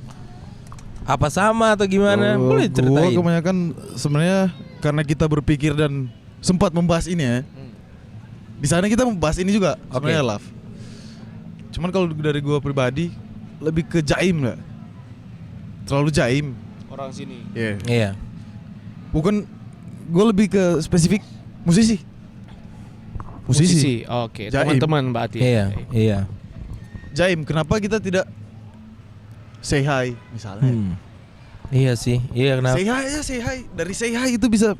apa sama atau gimana? Boleh Gue ceritain. kebanyakan sebenarnya karena kita berpikir dan sempat membahas ini ya. Di sana kita membahas ini juga sebenarnya Love. Cuman kalau dari gue pribadi lebih ke jaim nggak? Terlalu jaim. Orang sini. Iya. Iya. Bukan, gue lebih ke spesifik musisi. Oke, Jaim. teman-teman berarti. Iya, iya. Jaim, kenapa kita tidak say hi misalnya? Iya sih. Iya, kenapa? Say hi ya, say hi. Dari say hi itu bisa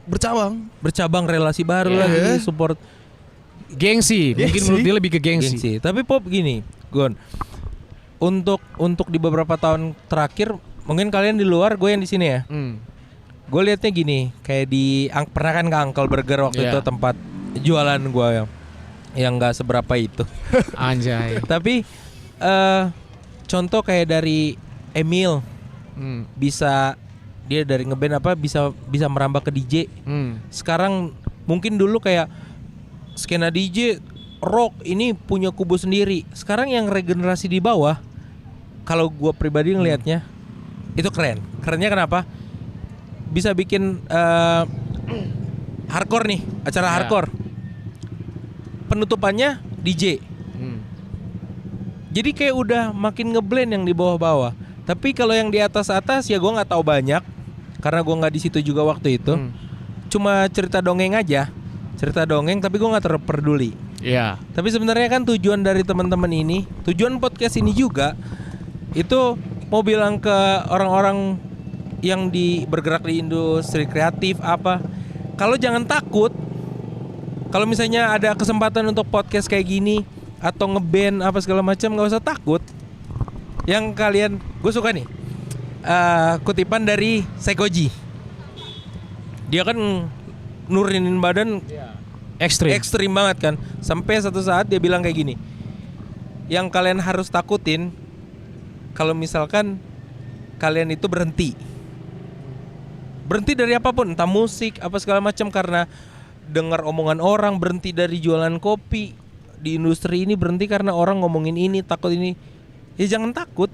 bercabang. Bercabang relasi baru Iya. lagi, support Gengsi. Mungkin Gengsi. menurut dia lebih ke gengsi. gengsi. Tapi Pop gini, Gon. Untuk di beberapa tahun terakhir, mungkin kalian di luar, gue yang di sini ya. Gue liatnya gini, kayak pernah kan ke Uncle Burger waktu Iya. itu tempat jualan gue yang nggak seberapa itu. Anjay. Tapi contoh kayak dari Emil bisa dia dari ngeband apa bisa merambah ke DJ. Sekarang mungkin dulu kayak skena DJ rock ini punya kubu sendiri. Sekarang yang regenerasi di bawah, kalau gue pribadi ngelihatnya itu keren. Kerennya kenapa? bisa bikin hardcore nih, acara hardcore. Penutupannya DJ. Jadi kayak udah makin ngeblend yang di bawah-bawah. Tapi kalau yang di atas-atas ya gue nggak tahu banyak karena gue nggak di situ juga waktu itu. Cuma cerita dongeng aja, cerita dongeng tapi gue nggak terperduli. Iya. Tapi sebenarnya kan tujuan dari teman-teman ini, tujuan podcast ini juga itu mau bilang ke orang-orang yang bergerak di industri kreatif apa, kalau jangan takut. Kalau misalnya ada kesempatan untuk podcast kayak gini atau ngeband apa segala macam, nggak usah takut. Yang kalian, gue suka nih kutipan dari Seikoji. Dia kan nurunin badan ekstrim banget kan. Sampai satu saat dia bilang kayak gini, yang kalian harus takutin kalau misalkan kalian itu berhenti dari apapun, entah musik apa segala macam, karena dengar omongan orang, berhenti dari jualan kopi di industri ini, berhenti karena orang ngomongin ini, takut ini. Ya jangan takut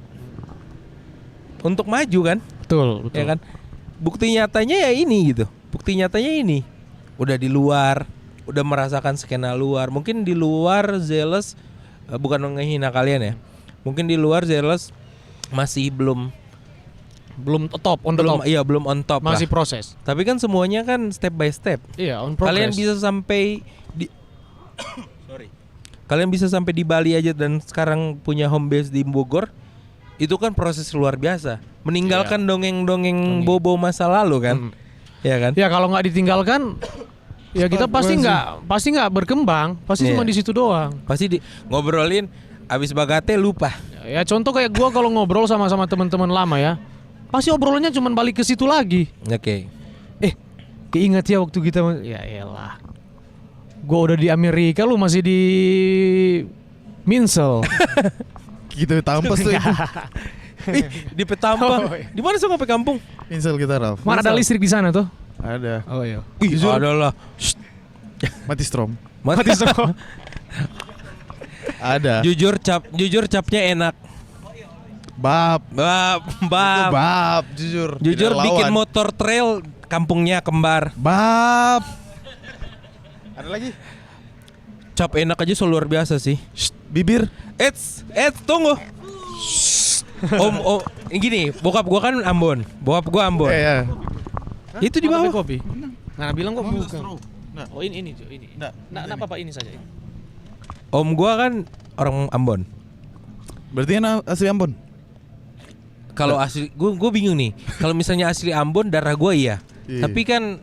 untuk maju kan. Betul. Ya kan. Bukti nyatanya ya ini gitu. Bukti nyatanya ini. Udah di luar, udah merasakan skena luar. Mungkin di luar Zealous bukan menghina kalian ya. Mungkin di luar Zealous masih belum top on the top. Iya, belum on top masih lah. proses. Tapi kan semuanya kan step by step. Iya, on progress. Kalian bisa sampai di Kalian bisa sampai di Bali aja dan sekarang punya home base di Bogor. Itu kan proses luar biasa. Meninggalkan dongeng-dongeng bobo masa lalu kan. Ya kan? Ya kalau nggak ditinggalkan ya kita pasti nggak berkembang, pasti cuma di situ doang. Pasti ngobrolin abis bagate lupa. Ya contoh kayak gua kalau ngobrol sama teman-teman lama ya, pasti obrolannya cuma balik ke situ lagi. Oke. Keinget ya waktu kita, ya elah, gua udah di Amerika, lu masih di Minsel. Gitu tampes tuh. Di Petampang. Di mana sih sampai kampung? Insel kita, Raf. Mana ada listrik di sana tuh? Ada. Oh iya. Jujur adalah Mati strom. mati strom. Ada. Jujur capnya enak. Bab. Jujur Tidak bikin lawan. motor trail kampungnya kembar. Bab. Ada lagi? Cap enak aja luar biasa sih. Bibir. Tunggu. Om, gini, bokap gua kan Ambon. Iya. Itu di bawah. Kopi. Nah, bilang gua bukan. Nah. Oh ini. Nah, apa ini saja? Om gua kan orang Ambon. Berarti kan asli Ambon. Kalau asli, gue bingung nih. Kalau misalnya asli Ambon, darah gue iya. Iya. Tapi kan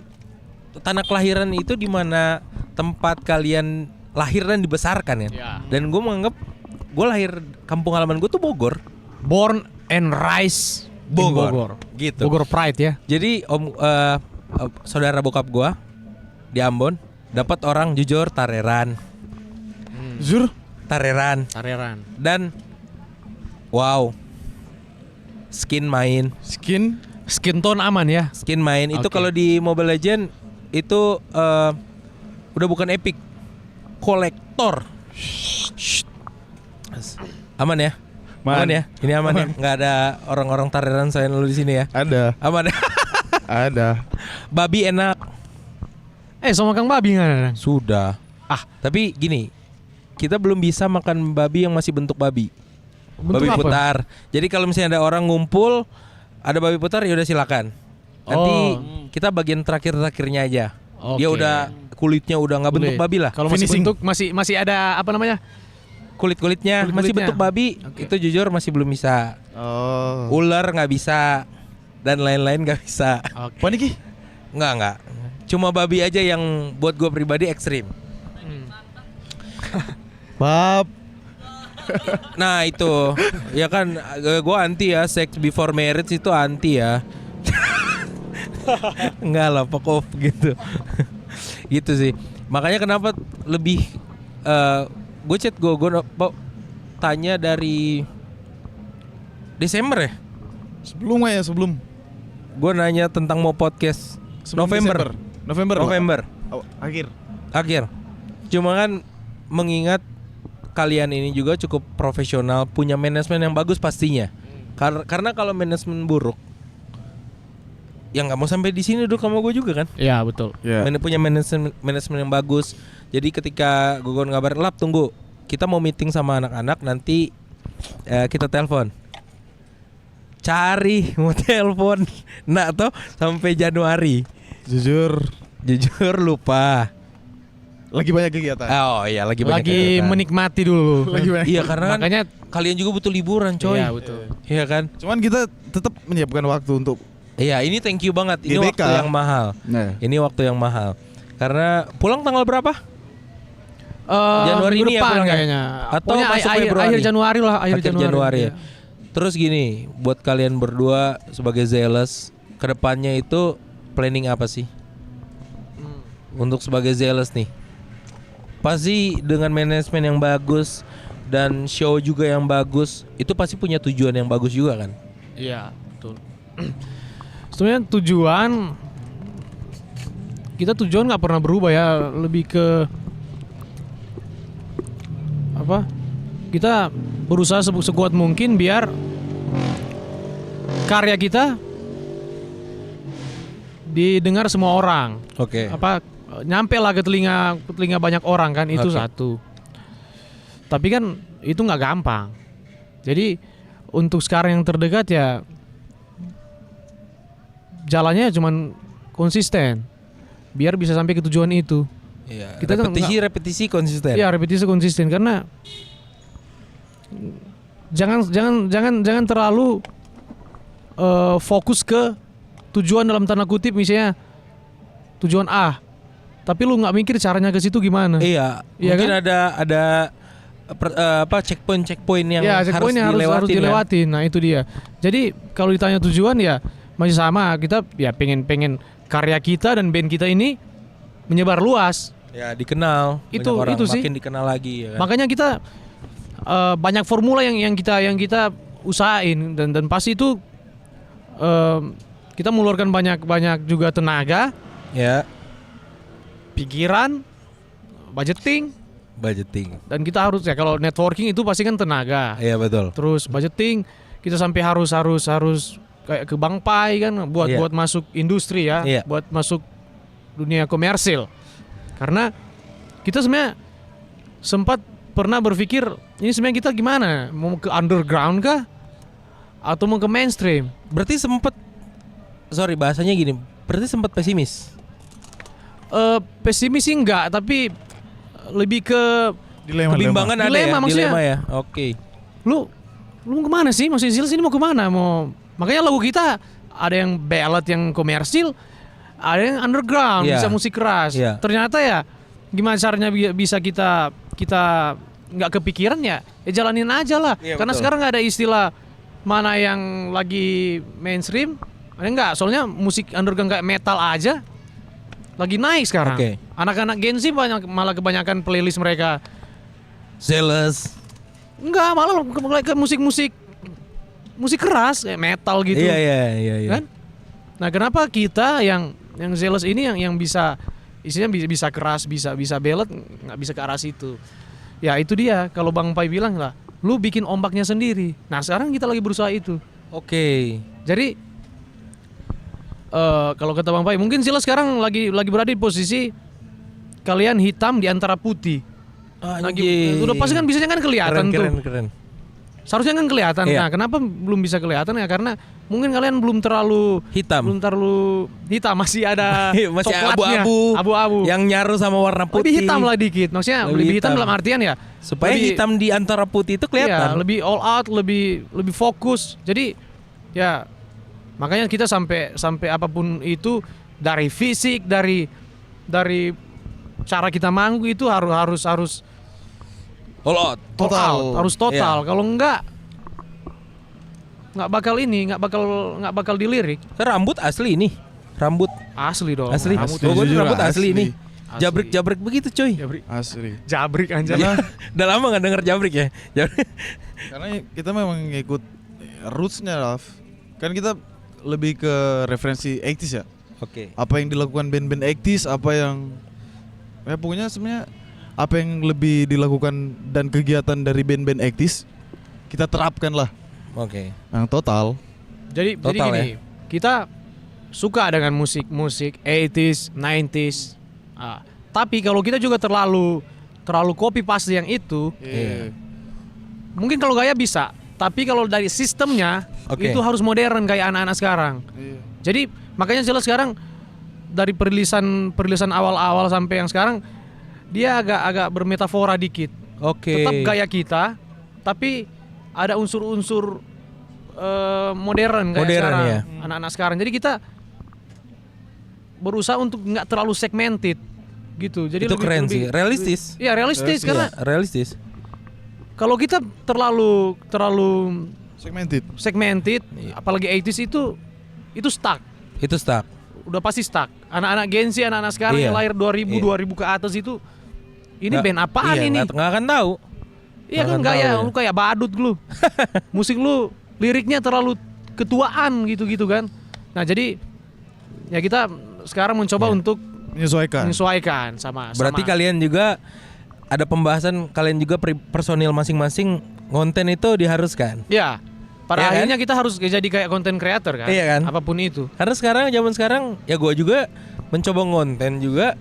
tanah kelahiran itu di mana tempat kalian lahir dan dibesarkan kan. Ya. Dan gue menganggap gue lahir, kampung halaman gue tuh Bogor. Born and rise in Bogor. Gitu. Bogor Pride ya. Jadi saudara bokap gue di Ambon dapat orang jujur Tareran. Jujur? Tareran. Dan wow. Skin Skin tone aman ya. Skin main itu Oke. kalau di Mobile Legend itu udah bukan epic, kolektor. Aman ya? Aman ya? Ini aman ya? Nggak ada orang-orang Tareran selain lu di sini ya? Ada. Aman ya? Ada. Babi enak. Sama Kang Babi nggak ada? Sudah. Tapi gini, kita belum bisa makan babi yang masih bentuk babi. Bentuk babi apa? putar. Jadi kalau misalnya ada orang ngumpul, ada babi putar, ya udah silakan. Nanti kita bagian terakhir-terakhirnya aja. Dia Oke. udah kulitnya udah nggak bentuk babi lah. Kalau masih Finishing. bentuk masih ada apa namanya? Kulit-kulitnya masih bentuk babi. Oke. Itu jujur masih belum bisa. Oh. Ular nggak bisa dan lain-lain nggak bisa. Apa nih Ki? Nggak. Cuma babi aja yang buat gue pribadi ekstrim. Bab. Nah itu ya kan gue anti ya, sex before marriage itu anti ya. Enggak lah, fuck off gitu. Gitu sih. Makanya kenapa lebih gue chat gue tanya dari Desember ya. Sebelum. Gue nanya tentang mau podcast November. Akhir. Cuma kan mengingat kalian ini juga cukup profesional, punya manajemen yang bagus pastinya. Karena kalau manajemen buruk, yang nggak mau sampai di sini duduk sama gue juga kan. Iya betul. Ya. Punya manajemen yang bagus. Jadi ketika Gogon ngabarin, Lap tunggu, kita mau meeting sama anak-anak, nanti kita telepon. Cari mau telepon nak toh sampai Januari. Jujur lupa. lagi banyak kegiatan. Oh iya, lagi banyak Lagi kegiatan. menikmati dulu. Lagi banyak. Iya, karena kan Makanya kalian juga butuh liburan, coy. Iya betul. Iya kan? Cuman kita tetap menyiapkan waktu untuk Iya, ini thank you banget. Ini GBK. waktu yang mahal. Ini waktu yang mahal. Karena pulang tanggal berapa? Januari minggu ini ya depan pulangnya? kayaknya. Atau Pokoknya masuk akhir Februari? Januari lah, akhir Akhir Januari ya. Iya. Terus gini, buat kalian berdua sebagai Zealous, kedepannya itu planning apa sih? Untuk sebagai Zealous nih, pasti dengan manajemen yang bagus dan show juga yang bagus, itu pasti punya tujuan yang bagus juga kan? Iya, betul. Sebenarnya tujuan nggak pernah berubah ya, lebih ke apa? Kita berusaha sekuat mungkin biar karya kita didengar semua orang. Oke. Apa nyampe lah ke telinga banyak orang kan, itu Oke. satu. Tapi kan itu nggak gampang. Jadi untuk sekarang yang terdekat ya jalannya cuman konsisten biar bisa sampai ke tujuan itu. Iya. Kita kan repetisi konsisten. Iya, repetisi konsisten karena jangan terlalu fokus ke tujuan dalam tanda kutip, misalnya tujuan A, tapi lu nggak mikir caranya ke situ gimana. Iya. Iya Mungkin kan? ada checkpoint yang Ya, harus checkpoint yang harus dilewatin. Kan? dilewatin. Nah, itu dia. Jadi kalau ditanya tujuan ya masih sama, kita ya pengen karya kita dan band kita ini menyebar luas. Ya, dikenal. Itu- Banyak orang itu sih. makin dikenal lagi ya kan. Makanya kita banyak formula yang kita usahain dan pasti itu kita mengeluarkan banyak juga tenaga, Ya, pikiran, budgeting, dan kita harus ya kalau networking itu pasti kan tenaga. iya betul. Terus budgeting kita sampai harus kayak ke Bank Pai kan buat Iya. masuk industri ya, Iya. buat masuk dunia komersil. Karena kita sebenarnya sempat pernah berpikir ini sebenarnya kita gimana, mau ke underground kah atau mau ke mainstream? Berarti bahasanya gini, berarti sempat pesimis. Pesimis sih enggak, tapi lebih ke dilema. Kebimbangan ada Dilema ya, maksudnya. dilema ya. Oke. lu mau kemana sih? Maksudnya Zealous ini mau kemana? Makanya lagu kita ada yang ballad yang komersil, ada yang underground, Iya. bisa musik keras. Iya. Ternyata ya gimana caranya bisa kita nggak kepikiran ya jalanin aja lah. Iya, Karena betul. sekarang nggak ada istilah mana yang lagi mainstream, ada nggak? Soalnya musik underground kayak metal aja lagi naik sekarang. Oke. Anak-anak Gen Z malah kebanyakan playlist mereka Zealous. enggak, malah ke musik keras kayak metal gitu. Iya. Kan? Nah, kenapa kita yang Zealous ini yang bisa isinya bisa keras, bisa ballad, nggak bisa ke arah situ. Ya itu dia, kalau Bang Pai bilang lah, lu bikin ombaknya sendiri. Nah, sekarang kita lagi berusaha itu. Oke. Jadi kalau kata Bang Pai, mungkin Zealous sekarang lagi berada di posisi kalian hitam di antara putih. Anjing. Udah pasti kan bisanya kan kelihatan tuh. Keren. Seharusnya kan kelihatan. Iya. Nah, kenapa belum bisa kelihatan ya? Karena mungkin kalian belum terlalu Hitam. masih ada Masih coklatnya. Abu-abu. Yang nyaru sama warna putih. Lebih hitam lah dikit. Maksudnya lebih hitam dalam artian ya Supaya lebih- hitam di antara putih itu Iya, kelihatan. lebih all out, lebih fokus. Jadi ya makanya kita sampai apapun itu, dari fisik, dari cara kita manggung itu harus All out. all out, harus total. Iya. Kalau nggak bakal dilirik. Rambut asli ini. Rambut Asli dong. asli. Rambut Gue jujur rambut asli asli. ini. Jabrik begitu coy. Asli. Jabrik aja. Udah lama gak denger jabrik ya. Karena kita memang ngikut rootsnya, Raf. Kan kita lebih ke referensi 80s ya. Oke. Apa yang dilakukan band-band 80s, apa yang ya pokoknya sebenarnya apa yang lebih dilakukan dan kegiatan dari band-band 80s kita terapkan lah Oke. yang total. Jadi Total gini, kita suka dengan musik 80s, 90s. Tapi kalau kita juga terlalu copy paste yang itu, mungkin kalau gaya bisa, tapi kalau dari sistemnya itu harus modern kayak anak-anak sekarang. Jadi makanya jelas sekarang dari perilisan awal-awal sampai yang sekarang dia agak bermetafora dikit. Tetap gaya kita, tapi ada unsur-unsur modern kayak sekarang, ya. Anak-anak sekarang. Jadi kita berusaha untuk nggak terlalu segmented gitu. Jadi itu keren sih, realistis. Iya realistis karena realistis. kalau kita terlalu segmented. apalagi 80s itu stuck. Itu stuck. Udah pasti stuck. Anak-anak Gen Z, anak-anak sekarang yang lahir 2000 2000 ke atas itu ini band apaan ini? Nggak akan tahu. Iya kan lu kayak badut lu. Musik lu liriknya terlalu ketuaan gitu-gitu kan. Nah, jadi ya kita sekarang mencoba untuk menyesuaikan sama. Berarti kalian juga ada pembahasan, kalian juga personil masing-masing konten itu diharuskan. Ya. Pada akhirnya kita harus jadi kayak content creator kan. Iya kan? Apapun itu. Karena zaman sekarang ya gue juga mencoba konten juga.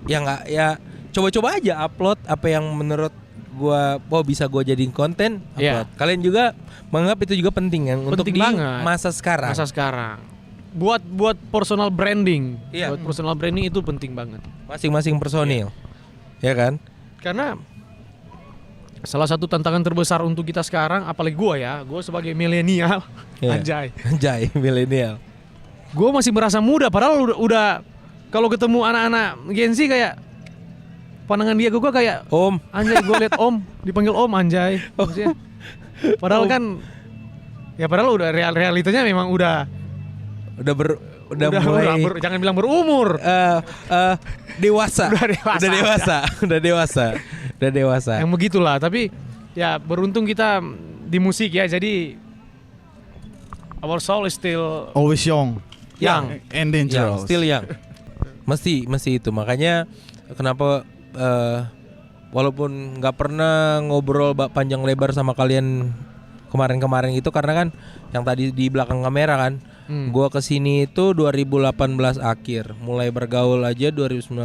Ya coba-coba aja upload apa yang menurut gue bisa gue jadiin konten upload. Kalian juga menganggap itu juga penting kan untuk di masa sekarang. Buat personal branding. Buat personal branding itu penting banget. Masing-masing personil. Ya kan? Karena salah satu tantangan terbesar untuk kita sekarang, apalagi gue sebagai milenial, anjay milenial. Gue masih merasa muda, padahal udah kalau ketemu anak-anak Gen Z kayak pandangan dia gue kayak om, anjay, gue liat om, dipanggil om anjay. Maksudnya, padahal kan, ya padahal udah realitanya memang udah mulai, jangan bilang berumur, dewasa. Udah dewasa. Yang begitulah, tapi ya beruntung kita di musik ya, jadi our soul is still always young and dangerous. Still young. Mesti itu. Makanya kenapa walaupun nggak pernah ngobrol panjang lebar sama kalian kemarin itu karena kan yang tadi di belakang kamera kan. Gua kesini itu 2018 akhir, mulai bergaul aja 2019,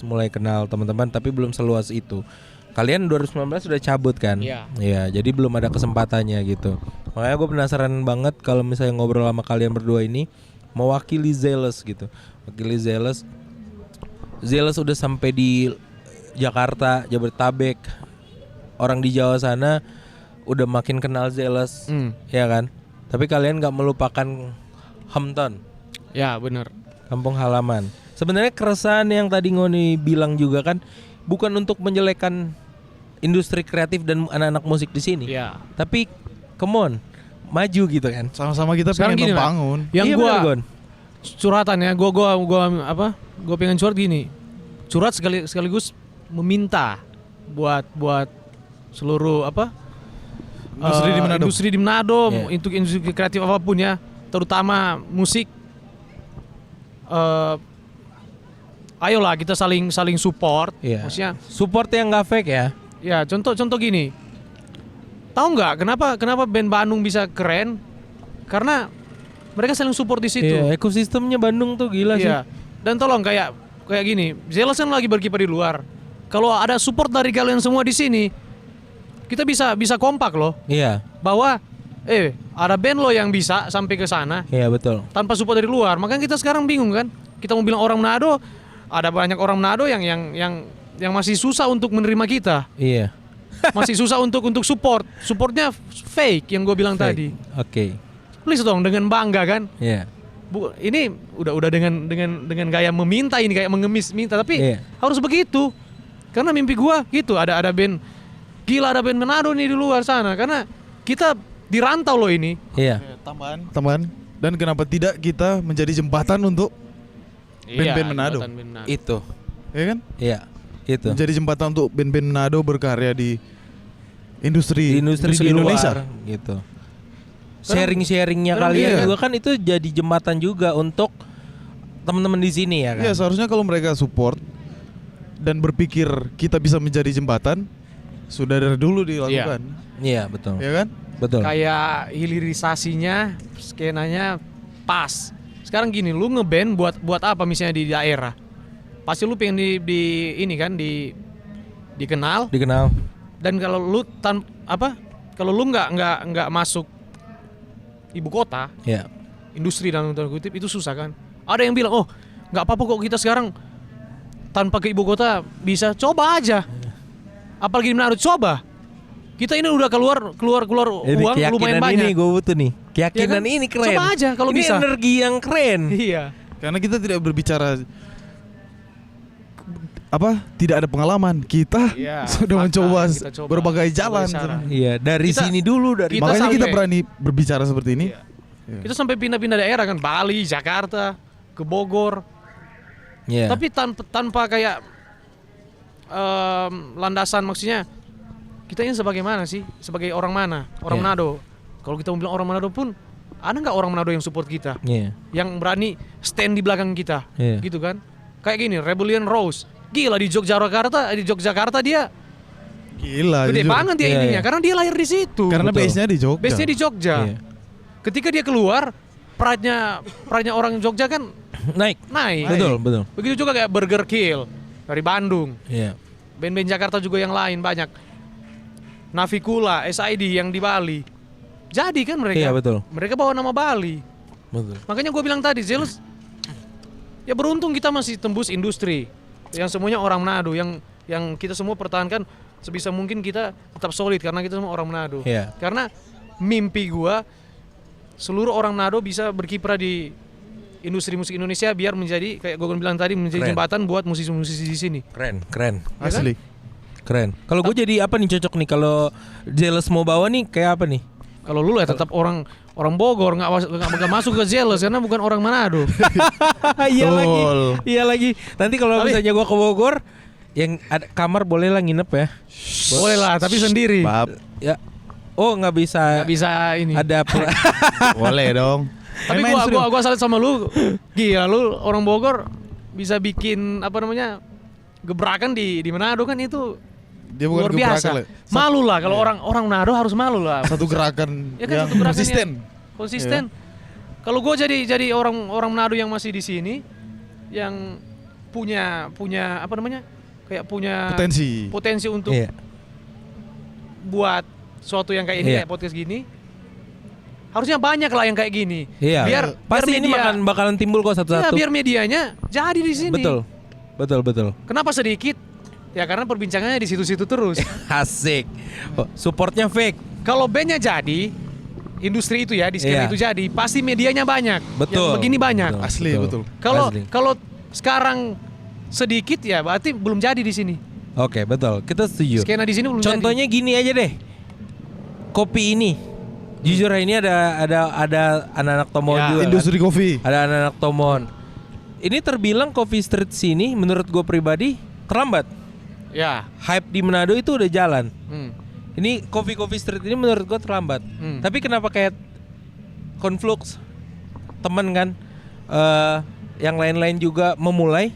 mulai kenal teman-teman, tapi belum seluas itu. Kalian 2019 sudah cabut kan? Iya, jadi belum ada kesempatannya gitu. Makanya gue penasaran banget kalau misalnya ngobrol sama kalian berdua ini, mewakili Zealous gitu. Wakili Zealous udah sampai di Jakarta, Jabodetabek. Orang di Jawa sana udah makin kenal Zealous, ya kan? Tapi kalian nggak melupakan hometown. Ya benar. Kampung halaman. Sebenarnya keresahan yang tadi Ngoni bilang juga kan bukan untuk menjelekkan industri kreatif dan anak-anak musik di sini. Ya. Tapi come on, maju gitu kan. Sama-sama kita sekarang pengen gini, membangun. Yang gua curhatan ya, gua pengen curhat gini. Curhat sekaligus meminta buat seluruh industri di Manado, untuk industri kreatif apapun ya, terutama musik. Ayolah kita saling support. Maksudnya support yang nggak fake ya. Ya contoh gini. Tahu nggak kenapa band Bandung bisa keren? Karena mereka saling support di situ. Ekosistemnya Bandung tuh gila sih. Dan tolong kayak gini, Zealous kan lagi berkiprah di luar. Kalau ada support dari kalian semua di sini, kita bisa kompak loh. Iya. Bahwa ada band lo yang bisa sampai ke sana. Iya betul. Tanpa support dari luar. Makanya kita sekarang bingung kan. Kita mau bilang orang Manado, ada banyak orang Manado yang masih susah untuk menerima kita. Iya. Masih susah untuk support. Supportnya fake yang gue bilang tadi. Oke. Please dong dengan bangga kan. Iya. Ini udah dengan gaya meminta ini, kayak mengemis minta, tapi harus begitu. Karena mimpi gue gitu, ada band gila, ada band Manado nih di luar sana. Karena kita dirantau loh ini. Iya. Tambahan. Dan kenapa tidak kita menjadi jembatan untuk band-band Manado? Itu. Iya kan? Iya. Itu. Menjadi jembatan untuk band-band Manado berkarya di industri di Indonesia luar, gitu. Sharing-sharingnya kalian juga kan itu jadi jembatan juga untuk teman-teman di sini ya kan. Iya, seharusnya kalau mereka support dan berpikir kita bisa menjadi jembatan, sudah dari dulu dilakukan. Iya, betul. Iya kan? Betul. Kayak hilirisasinya, skenanya pas. sekarang gini, lu ngeband buat apa misalnya di daerah? Pasti lu pengen di ini kan dikenal. Dan kalau lu kalau lu nggak masuk ibu kota, industri dalam tanda kutip itu susah kan. Ada yang bilang, oh nggak apa-apa kok kita sekarang tanpa ke ibu kota bisa, coba aja. Apalagi di Manado, coba. Kita ini udah keluar uang lumayan banyak. Ini gue butuh nih. Keyakinan Ya kan? ini keren. Coba aja kalau ini bisa. Energi yang keren. Iya. Karena kita tidak berbicara tidak ada pengalaman. Kita Iya, sudah fakta, mencoba kita coba berbagai jalan. cara. Iya, dari sini dulu dari Makanya kita sampai- berani berbicara seperti ini. Iya. Kita sampai pindah-pindah daerah kan, Bali, Jakarta, ke Bogor. Iya. Tapi tanpa kayak landasan, maksudnya kita ini sebagai mana sih? Sebagai orang mana? Orang Iya. Manado. Kalau kita mau bilang orang Manado pun, ada nggak orang Manado yang support kita? Iya. Yang berani stand di belakang kita, Iya. gitu kan? Kayak gini, Rebellion Rose, gila di Yogyakarta dia Gila. gede jujur. banget dia Iya, ininya, iya. karena dia lahir di situ. Karena Betul. base-nya di Jogja. Base-nya di Jogja. Iya. Ketika dia keluar, pride-nya orang Jogja kan Naik. naik. Betul. Begitu juga kayak Burger Kill dari Bandung. Iya. Band-band Jakarta juga yang lain banyak. Navikula, SID yang di Bali. Jadi kan mereka. Iya, betul. Mereka bawa nama Bali. Betul. Makanya gue bilang tadi, Zealous, ya beruntung kita masih tembus industri. Yang semuanya orang Manado, yang kita semua pertahankan sebisa mungkin kita tetap solid karena kita semua orang Manado. Iya. Karena mimpi gue seluruh orang Manado bisa berkiprah di industri musik Indonesia biar menjadi kayak gue bilang tadi, menjadi Keren. jembatan buat musisi-musisi di sini. Keren. Asli. Keren. Kalau gue jadi apa nih cocok nih kalau Jealous mau bawa nih kayak apa nih? Kalau lu ya tetap orang Bogor, nggak masuk ke Zealous karena bukan orang Manado. Iya Betul. lagi. Iya lagi. Nanti kalau Tapi- misalnya gua ke Bogor, yang ada kamar boleh lah nginep ya. Boleh lah, tapi sendiri. Bab. Ya. Oh, nggak bisa. Nggak bisa ini. Ada Boleh dong. Tapi Main studio. gua salut sama lu. Gila lu orang Bogor bisa bikin gebrakan di Manado kan itu Dia bukan luar biasa. gebrakan lah. Malu lah kalau orang Manado harus malu lah. Satu gerakan Ya kan, yang satu gerakan konsisten. Konsisten. Kalau gue jadi orang Manado yang masih di sini, yang punya kayak punya Potensi. untuk Iya. buat suatu yang kayak ini, Iya. kayak podcast gini, harusnya banyak lah yang kayak gini. Iya. Biar Pasti ini bakalan timbul kok ya, satu-satu. biar medianya jadi di sini. Betul. Kenapa sedikit? Ya karena perbincangannya di situ-situ terus. Asik. Oh, supportnya fake. Kalau bandnya jadi, industri itu ya di skena Iya. itu jadi, pasti medianya banyak. Betul. Yang begini banyak. Betul. Asli, betul. Asli. Kalau sekarang sedikit ya berarti belum jadi di sini. Oke, betul. Kita setuju. Skena di sini belum Contohnya gini aja deh. Kopi ini. Jujur ini ada anak-anak Tomon Ya, juga. Industri kopi. Ada anak-anak Tomon. Ini terbilang Coffee Street sini menurut gue pribadi terlambat. jadi. Ya. Hype di Manado itu udah jalan. Hmm. Ini Coffee Street ini menurut gue terlambat. Hmm. Tapi kenapa kayak Conflux temen kan yang lain-lain juga memulai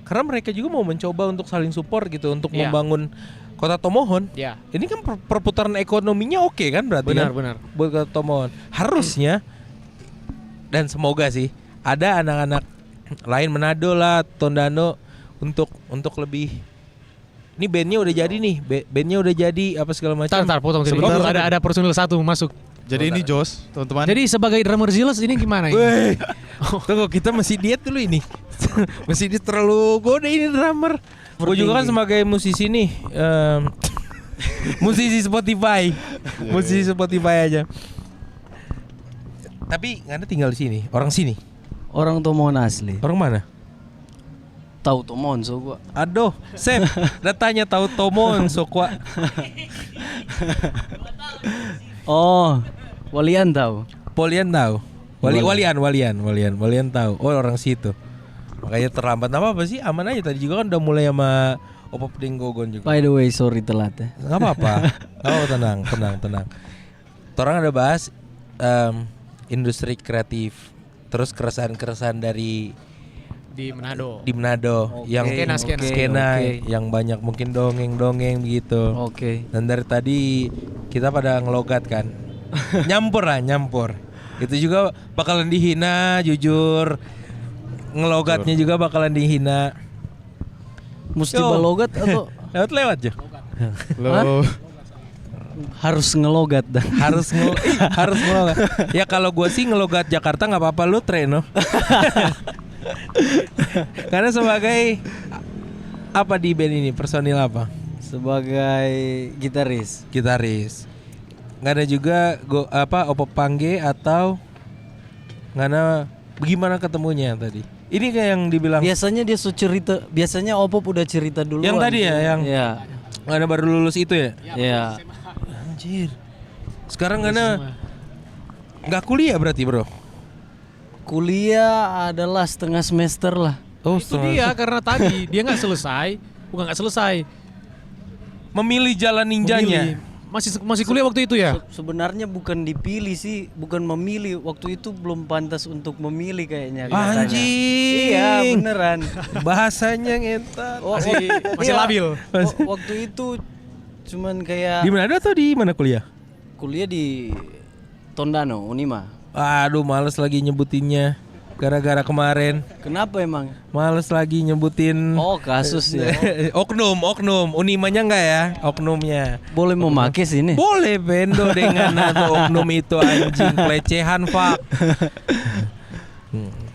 karena mereka juga mau mencoba untuk saling support gitu untuk Iya. membangun Kota Tomohon. Ya. Ini kan perputaran ekonominya oke kan berarti kan? Benar. Buat Kota Tomohon. Harusnya dan semoga sih ada anak-anak lain Manado lah, Tondano untuk lebih. Ini bandnya udah jadi nih, bandnya udah jadi apa segala macam. Tar potong tadi. Sebentar. Ada personil satu masuk. Jadi ini Jos, teman-teman. Jadi sebagai drummer Zealous ini gimana ini? Weh, tunggu kita masih diet dulu ini. Masih diet terlalu gede ini drummer. Gue juga kan sebagai musisi nih, musisi Spotify, musisi Spotify aja. Tapi Ngana tinggal di sini, orang sini. Orang Tomon asli. Orang mana? Tahu Tomon so gua. Aduh, Sep, datanya tahu Tomon sokwa. Oh, Walian tahu. Polian tahu. Walian tahu. Oh, orang situ. Makanya terlambat. Apa sih? Aman aja, tadi juga kan udah mulai sama Opop Denggogon juga. By the way, sorry telat ya. Nggak apa-apa. Oh, tenang. Orang ada bahas industri kreatif, terus keresahan dari Di Manado. di Manado Oke, yang skena. skena Oke. yang banyak mungkin dongeng begitu. Oke. Dan dari tadi kita pada ngelogat kan. nyampur. Itu juga bakalan dihina, jujur. Ngelogatnya juga bakalan dihina. Mesti Yo. balogat atau Lewat aja. Lo harus ngelogat dah? Harus ngelogat. Ya kalau gue sih ngelogat Jakarta nggak apa-apa, lu Treno. Karena sebagai apa di band ini, personil apa? Sebagai gitaris. Gitaris. Nggak ada juga Opo Pangge atau nggak ada, gimana ketemunya tadi? Ini kayak yang dibilang Biasanya dia cerita, biasanya Opop udah cerita dulu. yang tadi ya, yang Iya. nggak ada baru lulus itu ya? Iya. Anjir. Sekarang nggak kuliah berarti bro? Kuliah adalah setengah semester lah. Oh, Itu dia karena tadi dia nggak selesai, bukan nggak selesai. memilih jalan ninjanya. Memilih. Masih kuliah waktu itu ya? Sebenarnya bukan dipilih sih, bukan memilih. Waktu itu belum pantas untuk memilih kayaknya. katanya. Anjing. Iya beneran. Bahasanya ngentot. Masih Iya. labil. Waktu itu cuman kayak Di mana atau di mana kuliah? kuliah di Tondano, Unima. Aduh, males lagi nyebutinnya. Gara-gara kemarin Kenapa emang? males lagi nyebutin Oh kasus ya. oknum. Unimanya enggak ya? Oknumnya. Boleh memakai sini. Boleh bendo dengan atau oknum itu anjing pelecehan pak.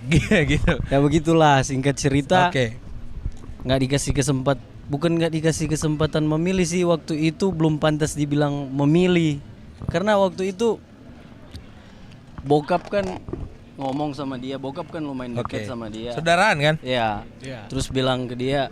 Gitu. Ya begitulah singkat cerita. Oke. Nggak dikasih kesempatan memilih sih, waktu itu belum pantas dibilang memilih. Karena waktu itu bokap kan ngomong sama dia, bokap kan lumayan Oke. dekat sama dia. Saudaraan kan? Ya. Iya. Terus bilang ke dia,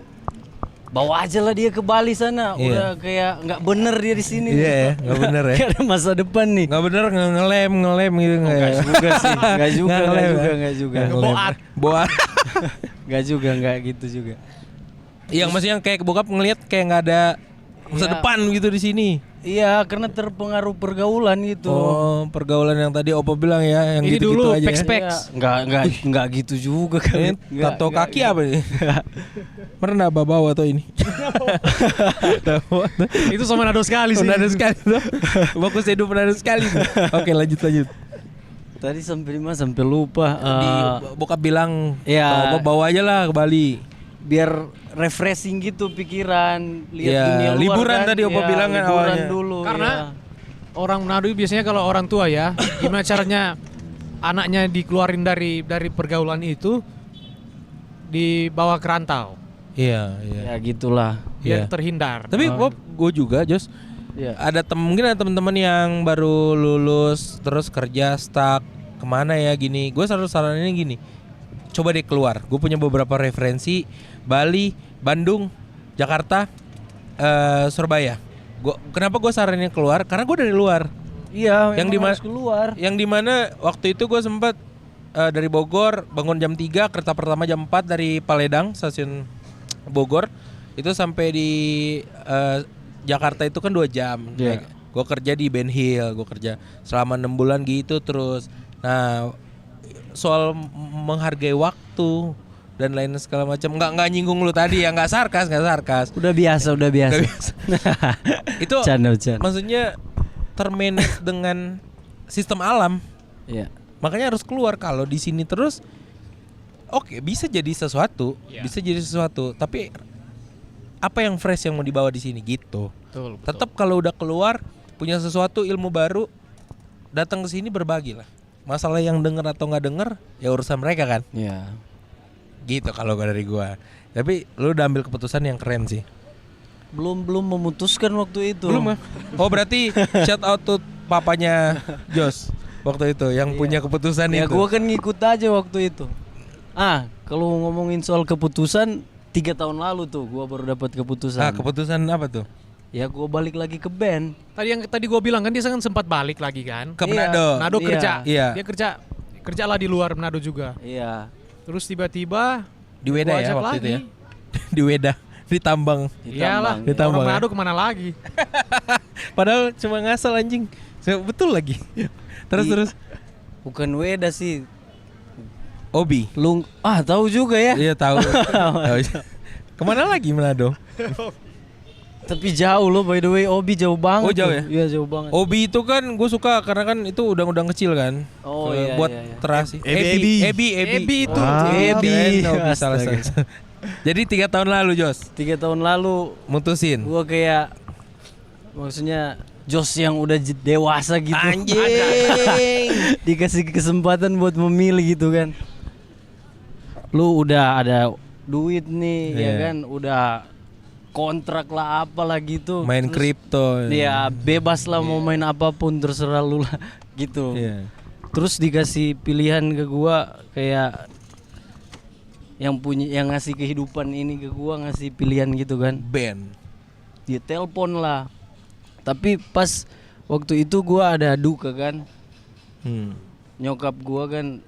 bawa aja lah dia ke Bali sana. Iya. Udah kayak nggak bener dia di sini. Iya ya, nggak bener ya. Nggak ada masa depan nih. Nggak bener ngelem gitu nggak ya? Juga sih, nggak juga, Ngelem, ya? nggak juga. Ngelem. Boat. Nggak juga, nggak gitu juga. Yang maksudnya kayak bokap ngelihat kayak nggak ada masa Iya. depan gitu di sini. Iya, karena terpengaruh pergaulan gitu. Oh, pergaulan yang tadi Opo bilang ya, yang Ini gitu-gitu dulu aja. peks-peks. Iya. Nggak gitu juga kan. Tato kaki apa nih? Pernah bawa atau ini? Itu sama Nado sekali sih. Menado sekali tuh. Fokus hidup menado sekali. Oke, lanjut. Tadi sampai mana sampai lupa. Di bokap bilang, Iya. Opo bawa aja lah ke Bali. Biar refreshing gitu pikiran, lihat Iya, dunia luar. liburan kan. tadi Opo Iya, bilang kan liburan awalnya. dulu. Karena iya. orang Manado biasanya kalau orang tua ya, gimana caranya anaknya dikeluarin dari pergaulan itu, dibawa ke rantau Iya. Ya gitulah. Iya. biar terhindar. Tapi gue juga, Jos. Iya. Mungkin ada teman-teman yang baru lulus terus kerja stuck kemana ya gini. Gue selalu saraninnya gini. Coba deh keluar. Gue punya beberapa referensi Bali, Bandung, Jakarta, Surabaya. Kenapa gue saranin keluar? Karena gue dari luar. Iya, Yang memang di harus keluar. Yang dimana waktu itu gue sempat dari Bogor bangun jam 3, kereta pertama jam 4 dari Paledang stasiun Bogor itu sampai di Jakarta itu kan 2 jam. Iya. Gue kerja di Ben Hill, gue kerja selama 6 bulan gitu terus. Nah, soal menghargai waktu dan lain segala macam nggak nyinggung lu tadi ya, nggak sarkas. Udah biasa. Itu Canda. maksudnya termanage dengan sistem alam. Iya. Makanya harus keluar. Kalau di sini terus oke, bisa jadi sesuatu, tapi apa yang fresh yang mau dibawa di sini gitu. Betul. Tetap kalau udah keluar punya sesuatu, ilmu baru, datang ke sini berbagi lah. Masalah yang denger atau nggak denger ya urusan mereka kan. Iya. Gitu kalau dari gua. Tapi lu udah ambil keputusan yang keren sih. Belum memutuskan waktu itu. Belum ya? Oh berarti shout out to papanya Jos waktu itu yang punya keputusan Ya itu. gua kan ngikut aja waktu itu. Kalau ngomongin soal keputusan 3 tahun lalu tuh gua baru dapat keputusan. Keputusan apa tuh? Ya gua balik lagi ke band. Tadi gue bilang kan dia kan sempat balik lagi kan. Ke Iya. Manado. Manado Iya. kerja. Iya. Dia kerjalah di luar Manado juga. Iya. Terus tiba-tiba Di Weda gua ya ajak waktu itu lagi. ya. Di Weda, di tambang. Iyalah, Di tambang, orang ya. Manado kemana lagi? Padahal cuma ngasal anjing. Betul lagi. Terus. Bukan Weda sih. Obi. Tahu juga ya. Iya tahu. Tahu. Kemana lagi Manado? Tapi jauh loh by the way, Obi jauh banget. Oh, jauh tuh. ya? Iya jauh banget. Obi itu kan gue suka karena kan itu udang-udang kecil kan. Oh, Kalau iya, buat iya, iya. terasi. Ebi itu. Ebi. Salah. Jadi 3 tahun lalu Jos 3 tahun lalu mutusin. gua kayak maksudnya Jos yang udah dewasa gitu. Anjing. Dikasih kesempatan buat memilih gitu kan. Lu udah ada duit nih ya Iya. kan, udah kontrak lah apalah gitu. Main Terus, kripto. ya bebas lah mau main apapun terserah lu lah gitu. Iya. Terus dikasih pilihan ke gua kayak yang ngasih kehidupan ini ke gua, ngasih pilihan gitu kan. Band. Dia telepon lah. Tapi pas waktu itu gua ada duka kan. Nyokap gua kan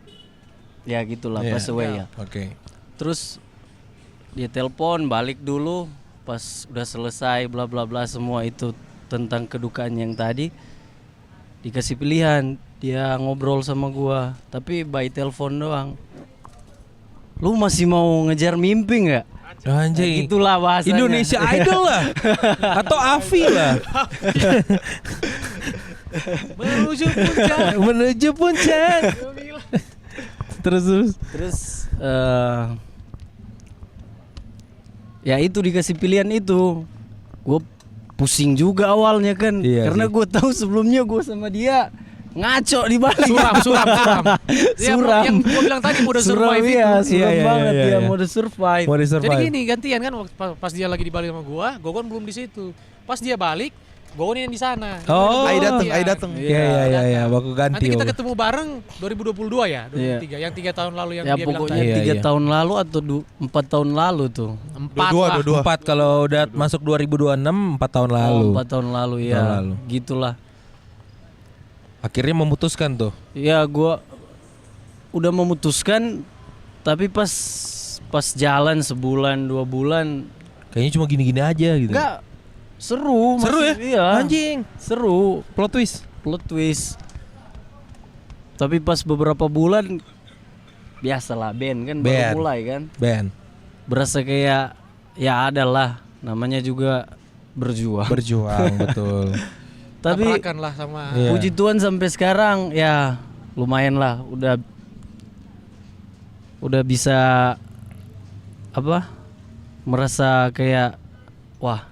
ya gitulah Iya. pas away ya. Oke. Terus dia telepon balik dulu pas udah selesai bla bla bla semua itu tentang kedukaan yang tadi, dikasih pilihan, dia ngobrol sama gua tapi by telepon doang. Lu masih mau ngejar mimpi nggak? Anjing. Itulah bahasanya. Indonesia Idol lah. Atau Avi lah. Menuju puncak. Menuju puncak. Terus. Ya itu dikasih pilihan itu, gue pusing juga awalnya kan, Iya karena sih. gue tahu sebelumnya gue sama dia ngaco di balik. Suram. Ya, Suram. yang gua bilang tadi mode Suram, survive iya, itu. suram Iya, banget iya, dia iya. mode survive. Mau di survive. Jadi gini gantian kan waktu pas dia lagi di Bali sama gua kan belum di situ. Pas dia balik, gua yang di sana. Oh. Ai dateng, Iya. ai dateng. Iya. Baku ganti. Nanti kita Om. ketemu bareng 2022 ya, 2023. Iya. Yang 3 tahun lalu yang Ya dia bilang pokoknya tadi. Iya, 3 iya. tahun lalu atau 4 tahun lalu tuh. 4 Dua, lah. dua. 4 kalau udah masuk 2026 4 tahun lalu. 4 tahun lalu ya. Tahun lalu. Gitulah. Akhirnya memutuskan tuh. Ya gua udah memutuskan, tapi pas jalan sebulan 2 bulan Kayaknya cuma gini-gini aja gitu. enggak seru. Seru ya? Iya. Anjing. Seru. Plot twist. Plot twist. Tapi pas beberapa bulan biasalah band kan baru Band. mulai kan. Band. Berasa kayak ya adalah namanya juga berjuang. Berjuang betul. Tapi Tabrakan lah sama Iya. puji Tuhan sampai sekarang ya lumayan lah, udah bisa apa? Merasa kayak wah,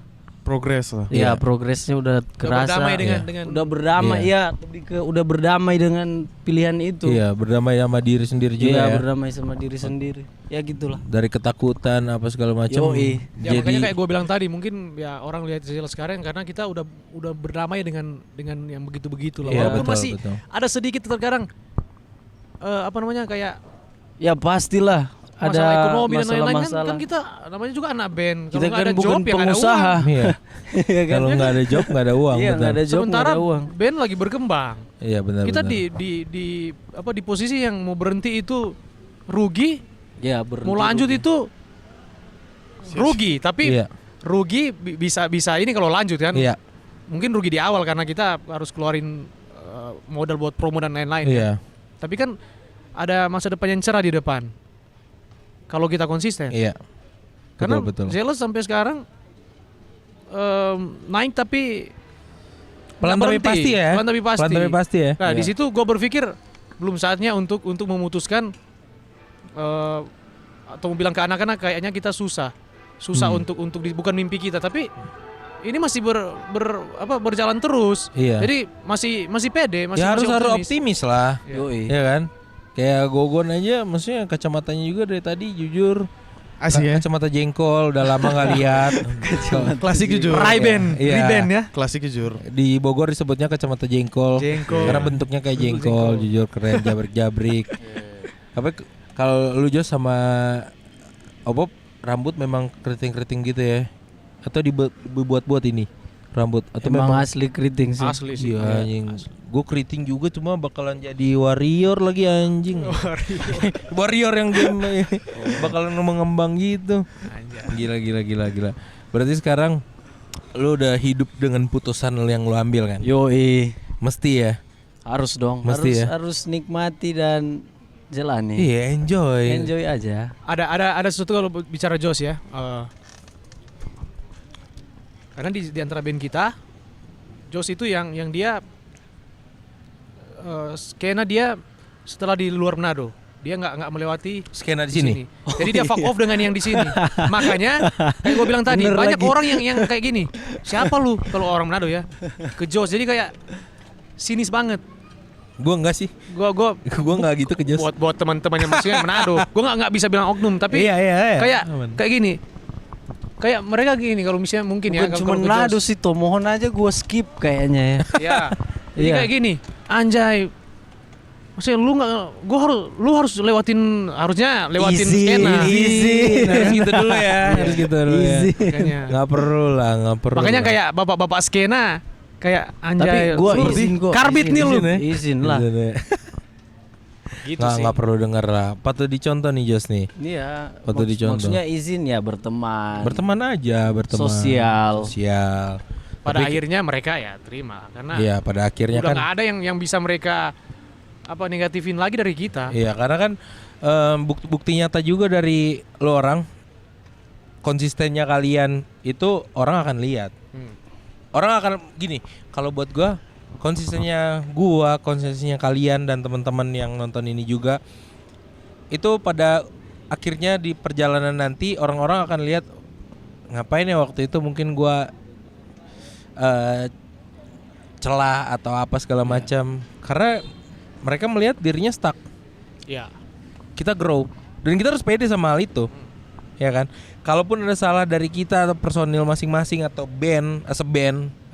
Progres lah. ya progresnya udah kerasa. berdamai dengan Iya. dengan Udah berdamai Iya. ya, lebih ke udah berdamai dengan pilihan itu. Iya, berdamai sama diri sendiri juga Iya, ya. berdamai sama diri sendiri. Ya gitulah. Dari ketakutan apa segala macam. Yoi. Ya makanya kayak gue bilang tadi, mungkin ya orang lihat Zil sekarang karena kita udah berdamai dengan yang begitu-begitu lah. Iya, Walaupun betul, masih betul. ada sedikit terkadang apa namanya kayak Ya pastilah ada masalah ekonomi dan lain-lain masalah. kan kita namanya juga anak band. Kalau Kita nggak kan ada bukan job ya nggak ada pengusaha. uang. Iya. Iya kan? Kalau nggak ada job nggak ada uang. Iya, betul. nggak ada job, Sementara nggak ada uang. band lagi berkembang. Iya benar. Kita benar. di posisi yang mau berhenti itu rugi, Ya, berhenti mau lanjut rugi. itu rugi. Tapi Iya. rugi bisa ini kalau lanjut kan. Iya. Mungkin rugi di awal karena kita harus keluarin modal buat promo dan lain-lain. Iya. Kan? Tapi kan ada masa depan yang cerah di depan. Kalau kita konsisten. Iya. Karena betul. Zealous sampai sekarang naik tapi Pelan nggak tapi berhenti. pasti ya. Pelan tapi pasti. Pelan tapi pasti ya. Nah, Iya. di situ gue berpikir belum saatnya untuk memutuskan atau bilang ke anak-anak kayaknya kita susah untuk bukan mimpi kita, tapi ini masih berjalan terus. Iya. Jadi masih pede, masih Ya harus optimis. optimis lah. Yoi. Iya kan? Kayak Gogon aja, maksudnya kacamatanya juga dari tadi jujur. Asik ya. Kacamata jengkol, udah lama nggak lihat. Klasik jujur. Ray-Ban, Iya. Ray-Ban ya. Klasik jujur. Di Bogor disebutnya kacamata jengkol. Jengkol. Karena bentuknya kayak jengkol, jujur keren, jabrik-jabrik. Apa kalau lu Jos sama Opop rambut memang keriting-keriting gitu ya? Atau dibuat-buat ini rambut atau Emang memang asli keriting sih. Asli sih. iya anjing. Gue keriting juga cuma bakalan jadi warrior lagi anjing. Warrior yang game bakalan mengembang gitu. Gila. Berarti sekarang lu udah hidup dengan putusan yang lu ambil kan? Yoi. Mesti ya. Harus dong. Mesti ya. Harus nikmati dan jalani. Iya, enjoy. Enjoy aja. Ada sesuatu kalau bicara Jos ya. Karena di antara band kita, Jos itu yang dia skena dia setelah di luar Manado. Dia nggak melewati Skena di sini. Jadi dia fuck off dengan yang di sini. Makanya kayak gue bilang tadi, Bener banyak lagi. orang yang kayak gini. Siapa lu kalau orang Manado ya? Ke Jos. Jadi kayak sinis banget. Gue enggak sih. Gue Gue enggak gitu ke Jos. buat teman-teman yang maksudnya Manado. Gue nggak bisa bilang oknum, tapi Iya. kayak gini. Kayak mereka gini kalau misalnya mungkin Bukan ya cuma kalau ke Manado Jos. sih, Tomohon aja gue skip kayaknya ya. Ya. Jadi Iya. kayak gini, anjay. Maksudnya lu harus harusnya lewatin Easy, skena. easy. Harus gitu dulu ya. Harus gitu dulu ya. Easy. Makanya. Nggak perlu lah. Makanya kayak bapak-bapak skena kayak Tapi anjay. gue lu izin kok. Karbit nih lu. Izin lah. Gitu sih. Nggak perlu denger lah. Patut dicontoh nih Jos nih. Iya. Waktu dicontoh. Maksudnya izin ya berteman. Berteman aja, berteman. Sosial. Pada Tapi- akhirnya mereka ya terima karena Iya, pada akhirnya udah kan. nggak ada yang bisa mereka negatifin lagi dari kita. Iya, karena kan bukti nyata juga dari lo orang konsistennya kalian itu orang akan lihat. Hmm. Orang akan gini, kalau buat gua konsistennya kalian dan teman-teman yang nonton ini juga itu pada akhirnya di perjalanan nanti orang-orang akan lihat ngapain ya waktu itu mungkin gua celah atau apa segala macam karena mereka melihat dirinya stuck. Iya. Kita grow dan kita harus pede sama hal itu. Ya kan? Kalaupun ada salah dari kita atau personil masing-masing atau band, as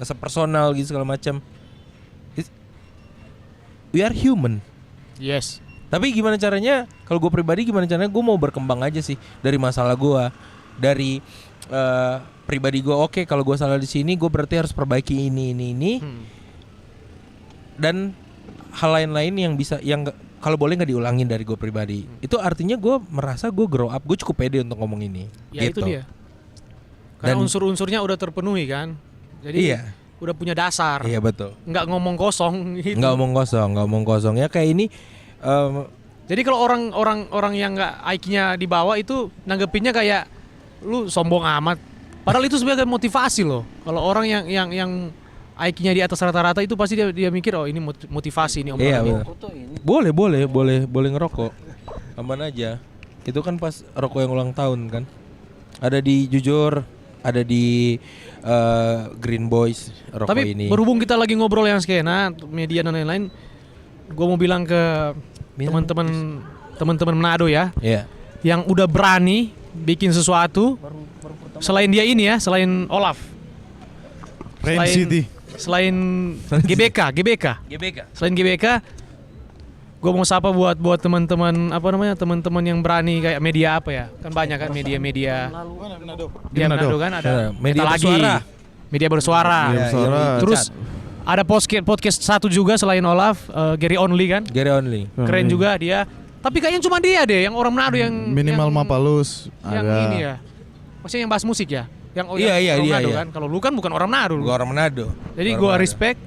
a personal gitu segala macam. We are human. Yes. Tapi gimana caranya? Kalau gue pribadi gimana caranya? Gue mau berkembang aja sih dari masalah gue, dari pribadi gue. Oke, kalau gue salah di sini, gue berarti harus perbaiki ini. Dan hal lain-lain yang bisa, yang kalau boleh nggak diulangin dari gue pribadi. Itu artinya gue merasa gue grow up, gue cukup pede untuk ngomong ini. Ya gitu. itu dia. Karena Dan- unsur-unsurnya udah terpenuhi kan. Jadi Iya. udah punya dasar. Iya betul. Nggak ngomong kosong gitu. Nggak omong kosong ya kayak ini. Jadi kalau orang yang nggak IQ-nya di bawah itu nanggepinnya kayak lu sombong amat. Padahal itu sebagai motivasi loh. Kalau orang yang IQ-nya di atas rata-rata itu pasti dia mikir oh ini motivasi ini Iya, omongan. bener. Boleh ngerokok. Aman aja. Itu kan pas rokok yang ulang tahun kan. Ada di Jujur, ada di Green Boys rokok Tapi ini. berhubung kita lagi ngobrol yang skena, media dan lain-lain, gue mau bilang ke teman-teman Manado ya, Iya. yang udah berani bikin sesuatu. Selain dia ini ya, selain Olaf, Rain City. selain GBK, selain GBK, gue mau sapa buat teman-teman teman-teman yang berani kayak media apa ya, kan banyak kan media-media. Di Manado kan ada Media Kita bersuara. media bersuara. Media bersuara. Terus ada podcast satu juga selain Olaf, Gary Only kan, Gary Only. keren juga dia. Tapi kayaknya cuma dia deh yang orang Manado yang Minimal yang, Mapalus yang ada. ini ya. Maksudnya yang bahas musik ya. Yang Iya, orang iya, Manado iya. kan. Kalau lu kan bukan orang Manado. lu. Gua orang Manado. Jadi Orang gua Manado. respect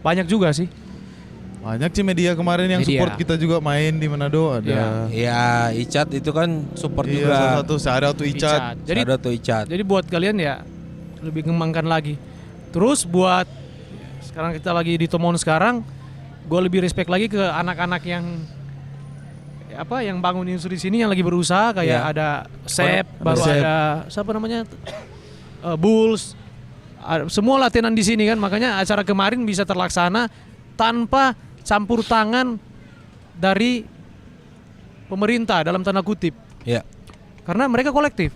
banyak juga sih. Banyak sih media kemarin yang Media. support kita juga main di Manado ada. Iya, Icat itu kan support Iya, juga. salah satu ada tuh Icat. Jadi ada tuh Icat. jadi buat kalian ya lebih kembangkan lagi. Terus buat sekarang kita lagi di Tomon sekarang, gue lebih respect lagi ke anak-anak yang yang bangun industri di sini yang lagi berusaha kayak Iya. ada Sep, baru Sep. ada siapa namanya Bulls, semua latihan di sini kan, makanya acara kemarin bisa terlaksana tanpa campur tangan dari pemerintah dalam tanda kutip, Iya. karena mereka kolektif.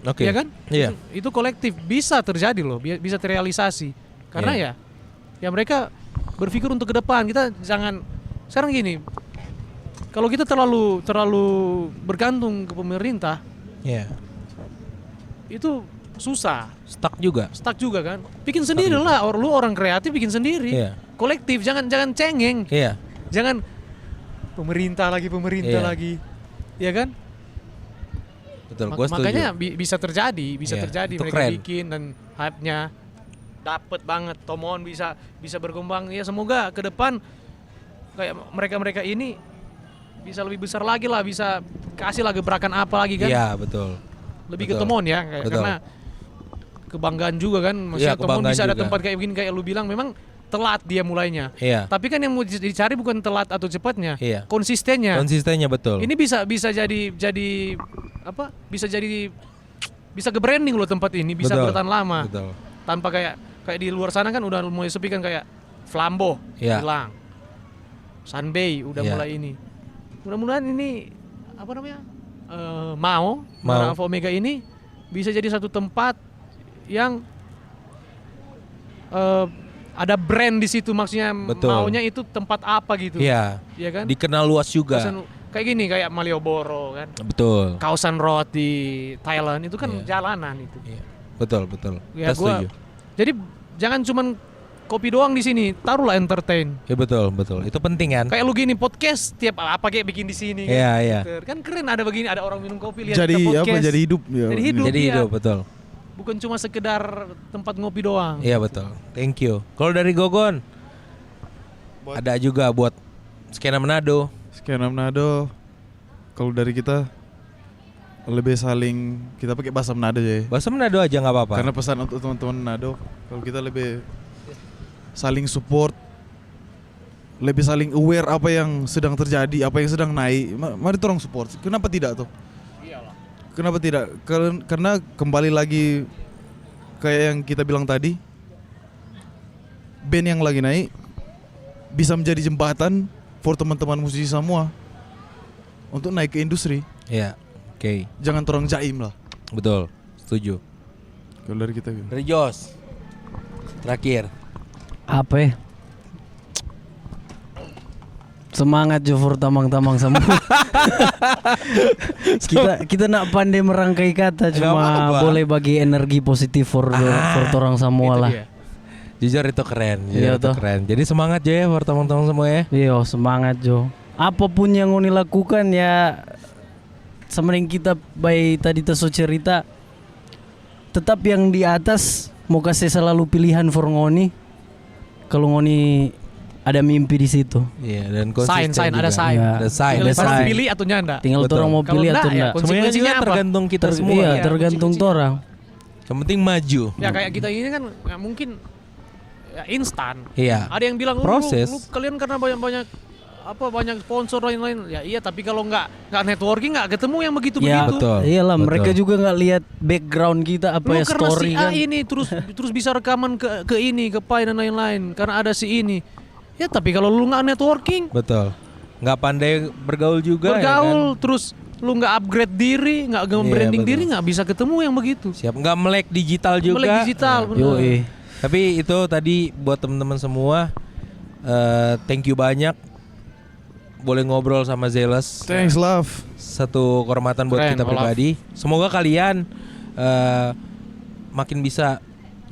Oke. Ya kan? Iya. Itu kolektif bisa terjadi loh, bisa terrealisasi. Karena Iya. ya mereka berpikir untuk ke depan. Kita jangan sekarang gini. Kalau kita terlalu bergantung ke pemerintah, Iya. itu susah, Stuck juga. stuck juga kan. Bikin sendiri lah, lu orang kreatif bikin sendiri. Iya. Kolektif, jangan cengeng. Iya. Jangan pemerintah Iya. lagi. Ya kan? Betul, gua setuju. Makanya bisa terjadi, Iya, terjadi itu mereka keren. bikin dan hype-nya dapet banget. Tomon bisa berkembang ya, semoga ke depan kayak mereka ini bisa lebih besar lagi lah, bisa kasih lah gebrakan apa lagi kan. Iya, betul. Lebih ke betul. Tomon ya kayak, Betul. karena kebanggaan juga kan. Maksudnya Iya, kebanggaan bisa ada juga. tempat kayak begini kayak lu bilang memang telat dia mulainya. Iya. Tapi kan yang mau dicari bukan telat atau cepatnya, Iya. konsistennya. Konsistennya betul. Ini bisa jadi apa? Bisa ke branding loh tempat ini, bisa Betul. bertahan lama. Betul. Tanpa kayak di luar sana kan udah mulai sepi kan, kayak Flambo Iya. hilang. Sunbay udah Iya. mulai ini. Mudah-mudahan ini apa namanya? Mau Alfa Omega ini bisa jadi satu tempat yang ada brand di situ, maksudnya Betul. maunya itu tempat apa gitu. Iya. Iya kan? Dikenal luas juga. Kayak gini, kayak Malioboro kan. Betul. Kawasan Road di Thailand itu kan Iya. jalanan itu. Iya. Betul, betul. Ya, Kita setuju. jadi jangan cuman kopi doang di sini, taruhlah entertain. Ya betul, betul. Itu penting kan? Kayak lu gini podcast tiap apa kayak bikin di sini kan. Iya, iya. Gitu. Kan keren ada begini, ada orang minum kopi lihat Jadi kita podcast. apa? Jadi hidup. Ya. Jadi hidup. Jadi iya. hidup, betul. Bukan cuma sekedar tempat ngopi doang. Iya betul. Thank you. Kalau dari Gogon ada juga buat skena Manado. Skena Manado. Kalau dari kita lebih saling kita pakai bahasa Manado aja ya. Bahasa Manado aja nggak apa-apa. Karena pesan untuk teman-teman Manado, kalau kita lebih saling support, lebih saling aware apa yang sedang terjadi, apa yang sedang naik. Mari tolong support. Kenapa tidak tuh? Kenapa tidak? Karena kembali lagi kayak yang kita bilang tadi, band yang lagi naik bisa menjadi jembatan for teman-teman musisi semua untuk naik ke industri. Iya. Oke. Jangan terang jaim lah. Betul. Setuju. Kalau dari kita gitu. Dari Jos. Terakhir. Apa ya? Semangat Jofur tamang-tamang semua. kita nak pandai merangkai kata, cuma apa-apa. boleh bagi energi positif for orang semua Itu lah. dia. Jujur itu keren. Jujur Iya itu toh. keren. Jadi semangat aja ya buat teman-teman semua ya. Iya, semangat Jo. Apapun yang ngoni lakukan ya, sementing kita baik tadi teso cerita, tetap yang di atas mau kasih selalu pilihan for ngoni. Kalau ngoni ada mimpi di situ. Iya, dan konsisten Sign, juga. ada sign. Ya. Ada sign. Tinggal Ada orang sign. pilih atau nyanda. Tinggal Betul. orang mau Kalau pilih enggak, atau ya enggak. Semuanya juga konsekuensinya apa? tergantung kita semua. Iya, Iya, tergantung konsekuensinya orang. Yang penting maju. Ya kayak kita ini kan nggak mungkin ya, instan. Iya. Ada yang bilang Proses. lu kalian karena banyak sponsor lain-lain. Ya iya, tapi kalau nggak networking nggak ketemu yang begitu. Ya, Betul. iyalah, Betul. mereka juga nggak lihat background kita apa Lu ya, karena story si A kan. ini terus bisa rekaman ke ini, ke Pai dan lain-lain karena ada si ini. Ya tapi kalau lu nggak networking, Betul. Nggak pandai bergaul juga. bergaul terus lu nggak upgrade diri, nggak branding betul. diri, nggak bisa ketemu yang begitu. Ya kan? Siap. Nggak melek digital juga. Melek digital, bener. Yoi. Tapi itu tadi buat teman-teman semua, thank you banyak. Boleh ngobrol sama Zealous. Thanks love. Satu kehormatan buat Keren, kita Olaf. pribadi. Semoga kalian makin bisa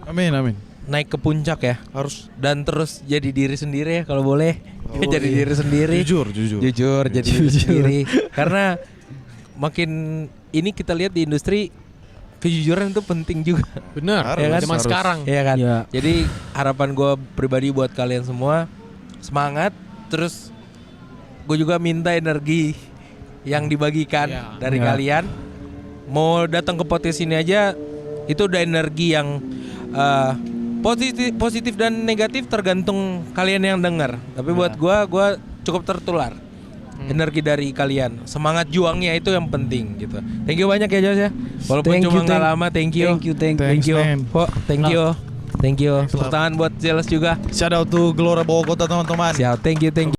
Amin amin. naik ke puncak ya. Harus Dan terus jadi diri sendiri ya kalau boleh. Oh, jadi iya. diri sendiri. jujur. Jujur jadi diri sendiri. Karena makin ini kita lihat di industri, kejujuran itu penting juga. Bener. Harus, Ya kan? Zaman harus. sekarang. Iya kan? Iya. Jadi harapan gue pribadi buat kalian semua, semangat. Terus gue juga minta energi yang dibagikan Iya. dari Iya. kalian. Mau datang ke podcast ini aja, itu udah energi yang positif dan negatif tergantung kalian yang dengar. Tapi buat gue cukup tertular energi dari kalian. Semangat juangnya itu yang penting gitu. Thank you banyak ya Jos ya. Walaupun Thank cuma you, nggak lama, thank you. Thank you. Thanks, you. man. Po, thank you. Thank you. Thanks, Tepuk love. tangan buat Zealous juga. Shout out to Gelora Bogor Kota teman-teman. Siap, thank you.